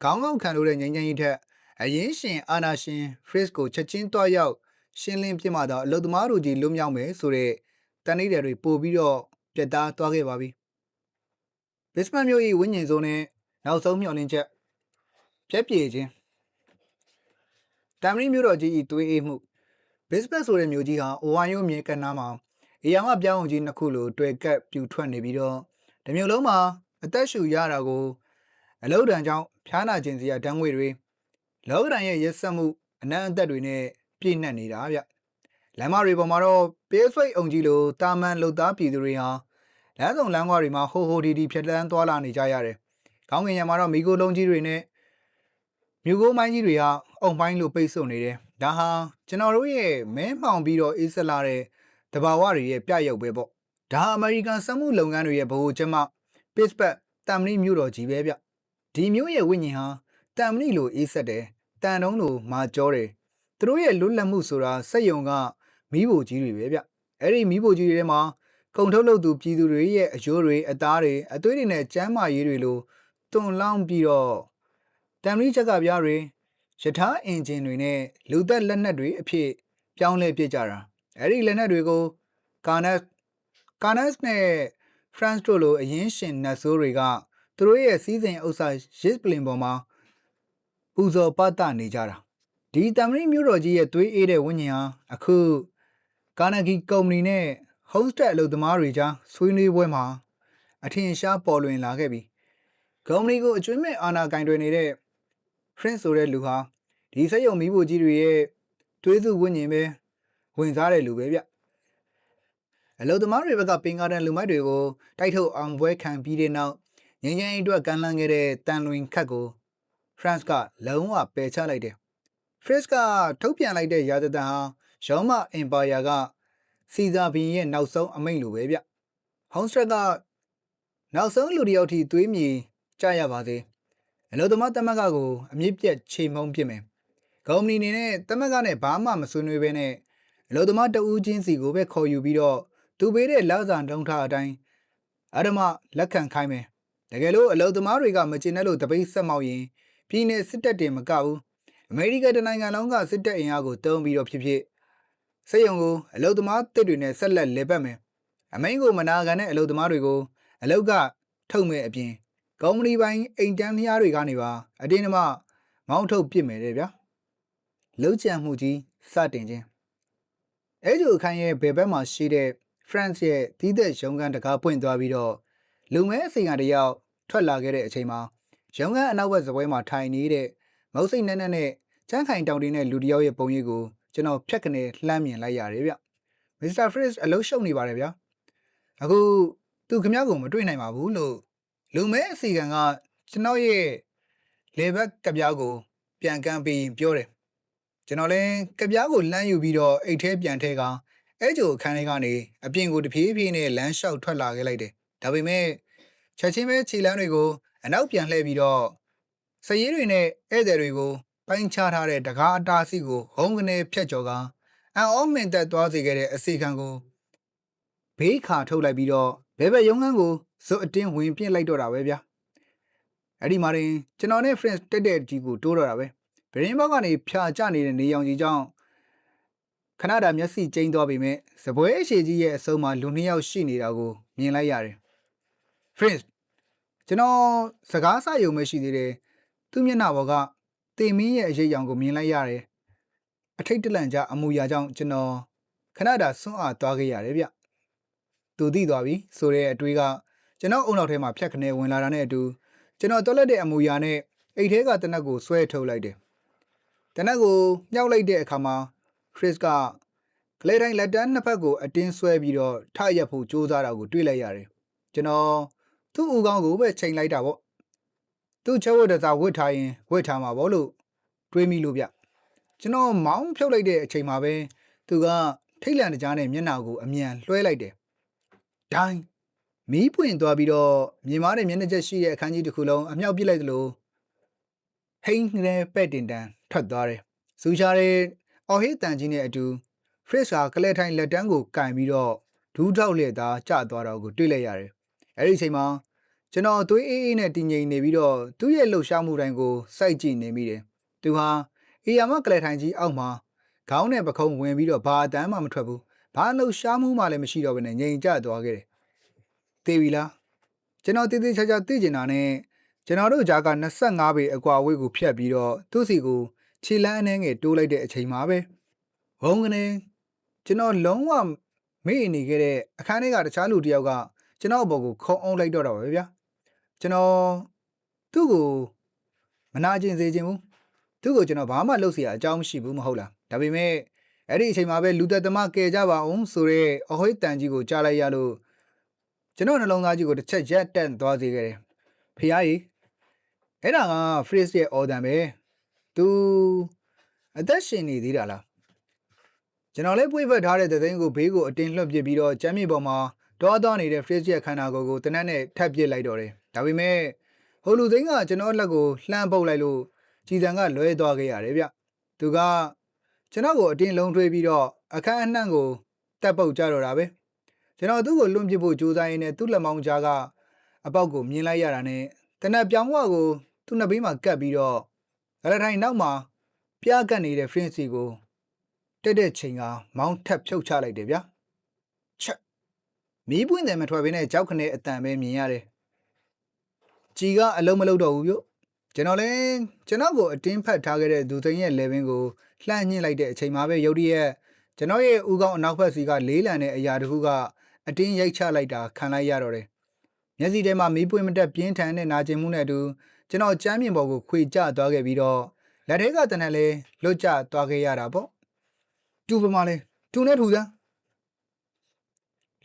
ခေါင်းကောက်ခံလို့တဲ့ငြိမ်းချမ်းရေးထက်အရင်ရှင်အာနာရှင်ဖရစ်ကိုချက်ချင်းတွားရောက်ရှင်းလင်းပြမှတော့အလုသမားတို့ကြီးလွတ်မြောက်မယ်ဆိုတဲ့တန်နေတဲ့တွေပို့ပြီးတော့ပြတ်သားသွားခဲ့ပါပြီဘစ်မတ်မျိုး၏ဝိညာဉ်စုံနဲ့နောက်ဆုံးမျှော်လင့်ချက်ပြက်ပြေခြင်းတမ်မရီမျိုးတော်ကြီး၏သွေးအေးမှုဘစ်မတ်ဆိုတဲ့မျိုးကြီးဟာအိုဝိုင်ယိုမြေကမ်းနားမှာအရာမပြောင်းအောင်ကြီးနှစ်ခုလိုတွေ့ကပ်ပြူထွက်နေပြီးတော့ဒီမျိုးလုံးမှာအသက်ရှူရတာကိုအလုဒံကြောင့်ဖျားနာခြင်းစရာဓာတ်ငွေတွေလောကဒဏ်ရဲ့ရက်ဆက်မှုအနံ့အသက်တွေနဲ့ပြည့်နှက်နေတာဗျလမ်းမတွေပေါ်မှာတော့ပေးဆွိတ်အောင်ကြီးလိုတာမန်လှုပ်သားပြည်သူတွေဟာလမ်းဆောင်လမ်းကွာတွေမှာဟိုဟိုဒီဒီဖြတ်တန်းသွားလာနေကြရတယ်။ခေါင်းငင်ရံမှာတော့မီကိုလုံးကြီးတွေနဲ့မြို့ကိုမိုင်းကြီးတွေဟာအုံပိုင်းလိုပိတ်ဆို့နေတယ်။ဒါဟာကျွန်တော်တို့ရဲ့မဲမှောင်ပြီးတော့အေးဆက်လာတဲ့တဘာဝတွေရဲ့ပြရုပ်ပဲပေါ့။ဒါဟာအမေရိကန်စက်မှုလုပ်ငန်းတွေရဲ့ဗဟိုချက်မှပစ်ပတ်တမ်မနီမြို့တော်ကြီးပဲဗျ။ဒီမြို့ရဲ့ဝိညာဉ်ဟာတမ်မနီလိုအေးဆက်တယ်။တန်တုံးလိုမာကြောတယ်။သူတို့ရဲ့လွတ်လပ်မှုဆိုတာစက်ယုံကမီးဘိုကြီးတွေပဲဗျ။အဲ့ဒီမီးဘိုကြီးတွေထဲမှာကုန်ထုတ်လုပ်သူပြည်သူတွေရဲ့အယိုးတွေအသားတွေအသွေးတွေနဲ့ကျန်းမာရေးတွေလိုတွန်လောင်းပြီးတော့တမ်မီချက်ကပြားတွေယထာအင်ဂျင်တွေနဲ့လူသက်လက်နက်တွေအဖြစ်ပြောင်းလဲပြကြတာအဲ့ဒီလက်နက်တွေကိုကာနက်နဲ့ဖရန့်စ်တို့လိုအရင်ရှင်နတ်ဆိုးတွေကသူတို့ရဲ့စီးစိမ်ဥစ္စာရစ်ပလင်ပေါ်မှာပူဇော်ပတ်တာနေကြတာဒီတမ်မီမျိုးတော်ကြီးရဲ့သွေးအေးတဲ့ဝိညာဉ်ဟာအခုကာနဂီကုမ္ပဏီနဲ့ဟုံးစတက်အလုပ်သမားတွေကြားဆွေးနွေးပွဲမှာအထင်ရှားပေါ်လွင်လာခဲ့ပြီကုမ္ပဏီကိုအကျွမ်းမဲ့အာဏာကင်တွင်နေတဲ့ Prince ဆိုတဲ့လူဟာဒီစက်ရုံမီးဖိုကြီးတွေရဲ့သွေးစုဝိညာဉ်ပဲဝင်စားတဲ့လူပဲဗျအလုပ်သမားတွေဘက်ကပင်ကားတဲ့လူမိုက်တွေကိုတိုက်ထုတ်အောင်ပွဲခံပြီးတဲ့နောက်ငင်းငင်းအတွက်ကမ်းလှမ်းခဲ့တဲ့တန်လွင်ခတ်ကို France ကလုံးဝပယ်ချလိုက်တယ် France ကထုတ်ပြန်လိုက်တဲ့ရာဇသံဟာရောမအင်ပါယာကစီဇာဘီရဲ့နောက်ဆုံးအမိန့်လိုပဲဗျဟောင်းစတက်ကနောက်ဆုံးလူတစ်ယောက်ထိသွေးမြေကြရပါစေအလို့သမားတမက်ကကိုအမြင့်ပြတ်ချိန်မုံပြစ်မယ်ကုမ္ပဏီနေနဲ့တမက်ကနဲ့ဘာမှမဆွေးနွေးဘဲနဲ့အလို့သမားတဦးချင်းစီကိုပဲခေါ်ယူပြီးတော့သူပေးတဲ့လစာတုံးထားအတိုင်းအရမလက်ခံခိုင်းမယ်တကယ်လို့အလို့သမားတွေကမကျင်တဲ့လို့တပိတ်ဆက်မောက်ရင်ပြည်내စစ်တပ်တင်မကဘူးအမေရိကန်တနိုင်ငံလုံးကစစ်တပ်အင်အားကိုတုံးပြီးတော့ဖြစ်ဖြစ်စက်ရုံကိုအလုသမားတစ်တွေနဲ့ဆက်လက်လေပတ်မယ်အမိန်ကိုမနာခံတဲ့အလုသမားတွေကိုအလုကထုတ်မဲ့အပြင်ကုမ္ပဏီပိုင်းအိမ်တန်းလျားတွေကနေပါအတင်းအမမောင်းထုတ်ပစ်မယ်တဲ့ဗျာလှုပ်ကြံမှုကြီးစတင်ခြင်းအဲဂျိုအခန်းရဲ့ဘယ်ဘက်မှာရှိတဲ့ France ရဲ့တီးသက်ရုံးခန်းတကားပွင့်သွားပြီးတော့လူမဲအစိမ်ကတယောက်ထွက်လာခဲ့တဲ့အချိန်မှာရုံးခန်းအနောက်ဘက်စပွဲမှာထိုင်နေတဲ့မုတ်စိတ်နဲ့ချမ်းခိုင်တောင်တင်းတဲ့လူတစ်ယောက်ရဲ့ပုံရိပ်ကိုကျွန်တော်ဖြတ်ကနေလှမ်းမြင်လိုက်ရတယ်ဗျမစ္စတာဖရစ်အလုံးရှုံနေပါတယ်ဗျာအခုသူခမည်းကိုမတွေ့နိုင်ပါဘူးလို့လူမဲအစီကံကကျွန်တော်ရဲ့လေဘက်ကပြားကိုပြန်ကမ်းပြီးပြောတယ်ကျွန်တော်လည်းကပြားကိုလှမ်းယူပြီးတော့အိတ်ထဲပြန်ထဲကအဲဂျိုအခန်းထဲကနေအပြင်ကိုတဖြည်းဖြည်းနဲ့လမ်းလျှောက်ထွက်လာခဲ့လိုက်တယ်ဒါပေမဲ့ချက်ချင်းပဲခြေလမ်းတွေကိုအနောက်ပြန်လှည့်ပြီးတော့စရေးတွေနဲ့ဧည့်သည်တွေကိုပိုင်းခြားထားတဲ့တကားအတားအဆီးကိုဟုံးကနေဖြတ်ကျော်ကအန်အောမင်သက်သွားစေခဲ့တဲ့အစီခံကိုဘေးခါထုတ်လိုက်ပြီးတော့ဘဲဘက်ရုံးခန်းကိုဇွတ်အတင်းဝင်ပြစ်လိုက်တော့တာပဲဗျာအဲ့ဒီမှာရင်ကျွန်တော်နဲ့ friends တက်တဲ့ကြီးကိုတိုးတော့တာပဲဗရင်ဘောက်ကနေဖြာကျနေတဲ့နေရောင်ကြီးကြောင့်ခဏတာမျက်စိကျိန်းသွားပေမဲ့စပွဲအရှိကြီးရဲ့အဆုံးမှာလူနှစ်ယောက်ရှိနေတာကိုမြင်လိုက်ရတယ် friends ကျွန်တော်စကားဆယုံမရှိသေးတယ်သူ့မျက်နှာပေါ်ကတင်မင်းရဲ့အရေးအယောင်ကိုမြင်လိုက်ရတယ်အထိတ်တလန့်ကြအမူအရာကြောင့်ကျွန်တော်ခဏတာဆွန့်အားသွားခဲ့ရတယ်ဗျသူသိသွားပြီဆိုတဲ့အတွေးကကျွန်တော်အုံနောက်ထဲမှာဖြတ်ခနဲဝင်လာတာနဲ့အတူကျွန်တော်တော်လက်တဲ့အမူအရာနဲ့အိတ်ထဲကတနက်ကိုဆွဲထုတ်လိုက်တယ်တနက်ကိုမြှောက်လိုက်တဲ့အခါမှာခရစ်ကကလေးတိုင်းလက်တန်းနှစ်ဖက်ကိုအတင်းဆွဲပြီးတော့ထရက်ဖို့ကြိုးစားတာကိုတွေ့လိုက်ရတယ်ကျွန်တော်သူ့ဦးခေါင်းကိုပဲချိန်လိုက်တာပေါ့သူ့ချက်ဝတ်တစားဝတ်ထားရင်ဝတ်ထားမှာပေါ့လို့တွေးမိလို့ဗျကျွန်တော်မောင်းဖြုတ်လိုက်တဲ့အချိန်မှာပဲသူကထိတ်လန့်တကြားနဲ့မျက်နှာကိုအမြန်လွှဲလိုက်တယ်ဒိုင်း မီးပွင့်သွားပြီးတော့မြေမားတဲ့မျက်နှာချက်ရှိတဲ့အခန်းကြီးတစ်ခုလုံးအမြောက်ပစ်လိုက်သလိုဟိန်းနဲ့ပဲ့တင်တန်ထွက်သွားတယ်။စူရှာတဲ့အော်ဟေးတန်ကြီးနဲ့အတူ Fritz ကကလဲထိုင်လက်တန်းကိုကင်ပြီးတော့ဒူးထောက်လက်သားကျသွားတော့ကိုတွေ့လိုက်ရတယ်။အဲဒီအချိန်မှာကျွန်တော်သွေးအေးအေးနဲ့တည်ငြိမ်နေပြီးတော့သူ့ရဲ့လှုပ်ရှားမှုတိုင်းကိုစိုက်ကြည့်နေမိတယ်။သူဟာအေယာမကလဲထိုင်ကြီးအောက်မှာခေါင်းနဲ့ပခုံးဝင်ပြီးတော့ဘာအတန်းမှမထွက်ဘူး။ဘာလှုပ်ရှားမှုမှလည်းမရှိတော့ဘဲနဲ့ငြိမ်ကျသွားခဲ့တယ်။သိပြီလား။ကျွန်တော်တည်တည်ချာချာသိကျင်တာနဲ့ကျွန်တော်တို့ဂျာက25ပေအကွာအဝေးကိုဖြတ်ပြီးတော့သူ့စီကိုခြေလန်းအနှဲငယ်တိုးလိုက်တဲ့အချိန်မှာပဲဝုန်းကနေကျွန်တော်လုံးဝမေ့နေခဲ့တဲ့အခန်းထဲကတခြားလူတစ်ယောက်ကကျွန်တော်အပေါ်ကိုခုံအောင်လိုက်တော့တာပဲဗျာကျွန်တော်သူ့ကိုမနာကျင်စေချင်ဘူးသူ့ကိုကျွန်တော်ဘာမှလုပ်เสียအကြောင်းမရှိဘူးမဟုတ်လားဒါပေမဲ့အဲ့ဒီအချိန်မှာပဲလူသက်သမားကယ်ကြပါအောင်ဆိုရဲအဟွေးတန်ကြီးကိုကြားလိုက်ရလို့ကျွန်တော်နှလုံးသားကြီးကိုတစ်ချက်ရက်တက်သွားစေခဲ့တယ်ဖေးကြီးအဲ့ဒါက Fritz ရဲ့ order ပဲသူအသက်ရှင်နေသေးတာလားကျွန်တော်လည်းပွေ့ဖက်ထားတဲ့သသိန်းကိုဘေးကိုအတင်းလွှတ်ပစ်ပြီးတော့ကျမ်းမြေပေါ်မှာတောသွားနေတဲ့ Fritz ရဲ့ခန္ဓာကိုယ်ကိုတနက်နဲ့ထပ်ပစ်လိုက်တော့တယ်ဒါပေမဲ့ဟိုလူသိန်းကကျွန်တော်လက်ကိုလှမ်းပုတ်လိုက်လို့ကြည်စံကလွဲသွားခဲ့ရတယ်ဗျသူကကျွန်တော်ကိုအတင်းလုံးထွေးပြီးတော့အခန်းအနှံ့ကိုတက်ပုတ်ကြတော့တာပဲကျွန်တော်သူ့ကိုလွန့်ပစ်ဖို့ကြိုးစားရင်းနဲ့သူ့လက်မောင်းကြားကအပေါက်ကိုမြင်လိုက်ရတာနဲ့တနက်ပြောင်းဝကိုသူ့နှစ်ဘေးမှာကပ်ပြီးတော့ဂလထိုင်နောက်မှာပြားကပ်နေတဲ့ Fritz ကိုတက်တဲ့ချိန်ကမောင်းထပ်ဖြုတ်ချလိုက်တယ်ဗျာချက်မီးပွင့်တယ်မထွက်ဘဲနဲ့ကြောက်ခနဲ့အတန်ပဲမြင်ရတယ်ကြည်ကအလုံးမလုံးတော့ဘူးဗျကျွန်တော်လည်းကျွန်တော်ကိုအတင်းဖတ်ထားခဲ့တဲ့ဒူသိန်းရဲ့ level ကိုလှမ်းညှင့်လိုက်တဲ့အချိန်မှာပဲရုတ်တရက်ကျွန်တော်ရဲ့ဦးခေါင်းအနောက်ဘက်စီကလေးလံတဲ့အရာတစ်ခုကအတင်းရိုက်ချလိုက်တာခံလိုက်ရတော့တယ်မျက်စိထဲမှာမီးပွင့်မတက်ပြင်းထန်တဲ့နာကျင်မှုနဲ့အတူကျွန်တော်ကြမ်းမြင်ပေါ်ကိုခွေကျသွားခဲ့ပြီးတော့လက်ထဲကတနက်လေးလွတ်ကျသွားခဲ့ရတာပေါ့တူပမာလဲတူနဲ့ထူစမ်း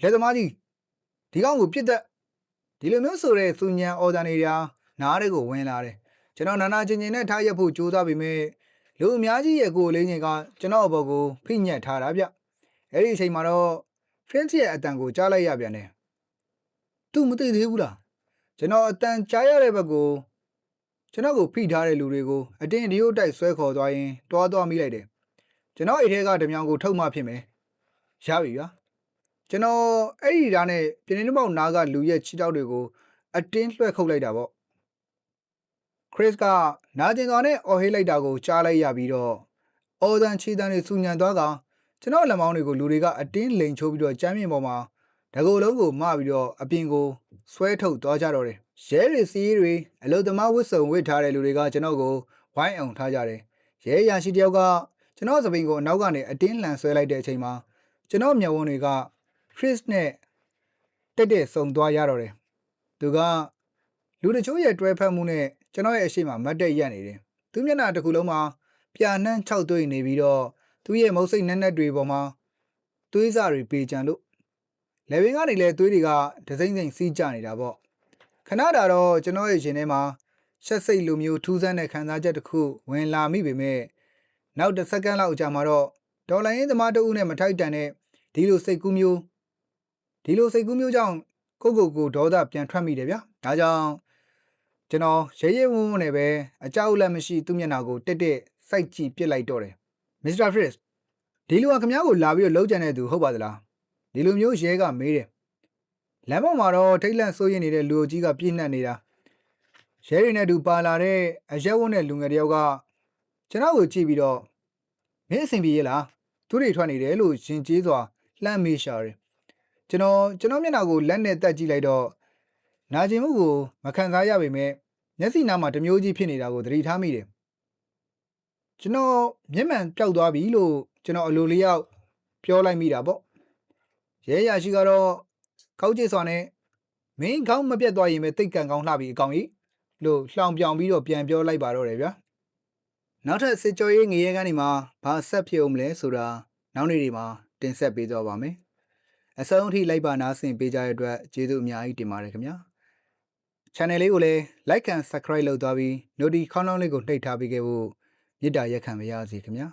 လက်သမားကြီးဒီကောင်ကိုပြစ်သက်ဒီလိုမျိုးဆိုတဲ့သူညံအော်ဒါနေရာနားတွေကိုဝင်လာတယ်ကျွန်တော်နာနာချင်းချင်းနဲ့ထားရဖို့ကြိုးစားပေမဲ့လူအများကြီးရဲ့ကိုယ်လေးငယ်ကကျွန်တော်အပေါ်ကိုဖိညက်ထားတာဗျအဲ့ဒီအချိန်မှာတော့ Fritz ရဲ့အတန်ကိုကြားလိုက်ရပြန်တယ်သူမသိသေးဘူးလားကျွန်တော်အတန်ကြားရတဲ့ဘက်ကိုကျွန်တော်ကိုဖိထားတဲ့လူတွေကိုအတင်းဒီယိုတိုက်ဆွဲခေါ်သွားရင်တွားသွားမိလိုက်တယ်ကျွန်တော်အိတ်ထဲကဓမြောင်ကိုထုတ်မှဖြစ်မယ်ရပြီဗျာကျွန်တော်အဲ့ဒီဓာတ်နဲ့ပြင်းနေပေါက်နားကလူရဲ့ခြေထောက်တွေကိုအတင်းလွှဲခုတ်လိုက်တာပေါ့ခရစ်ကနာကျင်သွားနဲ့အော်ဟေးလိုက်တာကိုကြားလိုက်ရပြီးတော့အော်ဒန်ခြေတန်းတွေစူညံသွားကကျွန်တော်လက်မောင်းတွေကိုလူတွေကအတင်းလိန်ချိုးပြီးတော့ကျမ်းမြေပေါ်မှာတကူလုံးကိုမပြီးတော့အပြင်ကိုဆွဲထုတ်သွားကြတော့တယ်ရဲတွေစီးတွေအလုသမားဝတ်စုံဝတ်ထားတဲ့လူတွေကကျွန်တော်ကိုဝိုင်းအောင်ထားကြတယ်ရဲရရှိတယောက်ကကျွန်တော်စပိန်ကိုအနောက်ကနေအတင်းလှန်ဆွဲလိုက်တဲ့အချိန်မှာကျွန်တော်မျက်ဝန်းတွေက Chris နဲ့တက်တက်ဆုံသွားရတော့တယ်သူကလူတချို့ရဲ့တွဲဖက်မှုနဲ့ကျွန်တော်ရဲ့အရှိမမတ်တက်ရက်နေတယ်သူမျက်နှာတစ်ခုလုံးမှာပြာနှမ်း၆သွေးနေပြီးတော့သူရဲ့မုတ်စိတ်နက်နက်တွေပေါ်မှာသွေးစာတွေပေကြံလို့လေပင်ကနေလဲသွေးတွေကဒစိမ့်စိမ့်စီးကျနေတာပေါ့ခဏတာတော့ကျွန်တော်ရဲ့ရင်ထဲမှာရှက်စိတ်လိုမျိုးထူးဆန်းတဲ့ခံစားချက်တစ်ခုဝင်လာမိပေမဲ့နောက်တစ်စက္ကန့်လောက်ကြာမှာတော့ဒေါ်လာရင်းသမားတဦးနဲ့မထိုက်တန်တဲ့ဒီလိုစိတ်ကူးမျိုးကြောင့်ကိုဒေါသပြန်ထွက်မိတယ်ဗျာဒါကြောင့်ကျွန်တော်ရဲရဲဝုန်းဝုန်းနဲ့ပဲအကြောက်လက်မရှိသူ့မျက်နှာကိုတက်တက်စိုက်ကြည့်ပစ်လိုက်တော့တယ်မစ္စတာဖရစ်ဒီလူကခင်ဗျားကိုလာပြီးတော့လှုပ်ကြံတဲ့သူဟုတ်ပါသလားဒီလိုမျိုးရဲကမေးတယ်လမ်းပေါ်မှာတော့ထိတ်လန့်စိုးရိမ်နေတဲ့လူအကြီးကပြည့်နှက်နေတာရဲတွေနဲ့တူပါလာတဲ့အရက်ဝုန်းတဲ့လူငယ်တယောက်ကကျွန်တော်ကိုကြည့်ပြီးတော့မင်းအဆင်ပြေရဲ့လားသူတွေထွက်နေတယ်လို့ရှင်ကျေးစွာလှမ်းမေးရှာတယ်ကျွန်တော်မျက်နှာကိုလက်နဲ့တက်ကြည့်လိုက်တော့နာကျင်မှုကိုမခံစားရပေမဲ့မျက်စိနားမှာတမျိုးကြီးဖြစ်နေတာကိုသတိထားမိတယ်ကျွန်တော်မျက်မှန်ပျောက်သွားပြီလို့ကျွန်တော်အလိုလျောက်ပြောလိုက်မိတာပေါ့ရဲရရှိကတော့ကောက်ကျစ်စွာနဲ့မင်းခေါင်းမပြတ်သွားရင်ပဲတိတ်ကန်ကောင်းလှပြီအကောင်ကြီးလို့လှောင်ပြောင်ပြီးတော့ပြန်ပြောလိုက်ပါတော့တယ်ဗျာနောက်ထပ်စစ်ကြောရေးငရဲကန်းဒီမှာဘာဆက်ဖြစ်အောင်မလဲဆိုတာနောက်နေ့တွေမှာတင်ဆက်ပေးသွားပါမယ်အဆုံးအထိလိုက်ပါနားဆင်ပေးကြတဲ့အတွက်ကျေးဇူးအများကြီးတင်ပါတယ်ခင်ဗျာ channel လေးကိုလည်း like and subscribe လုပ်သွားပြီး notification လေးကိုနှိပ်ထားပေးခဲ့ဖို့မေတ္တာရက်ခံပါရစေခင်ဗျာ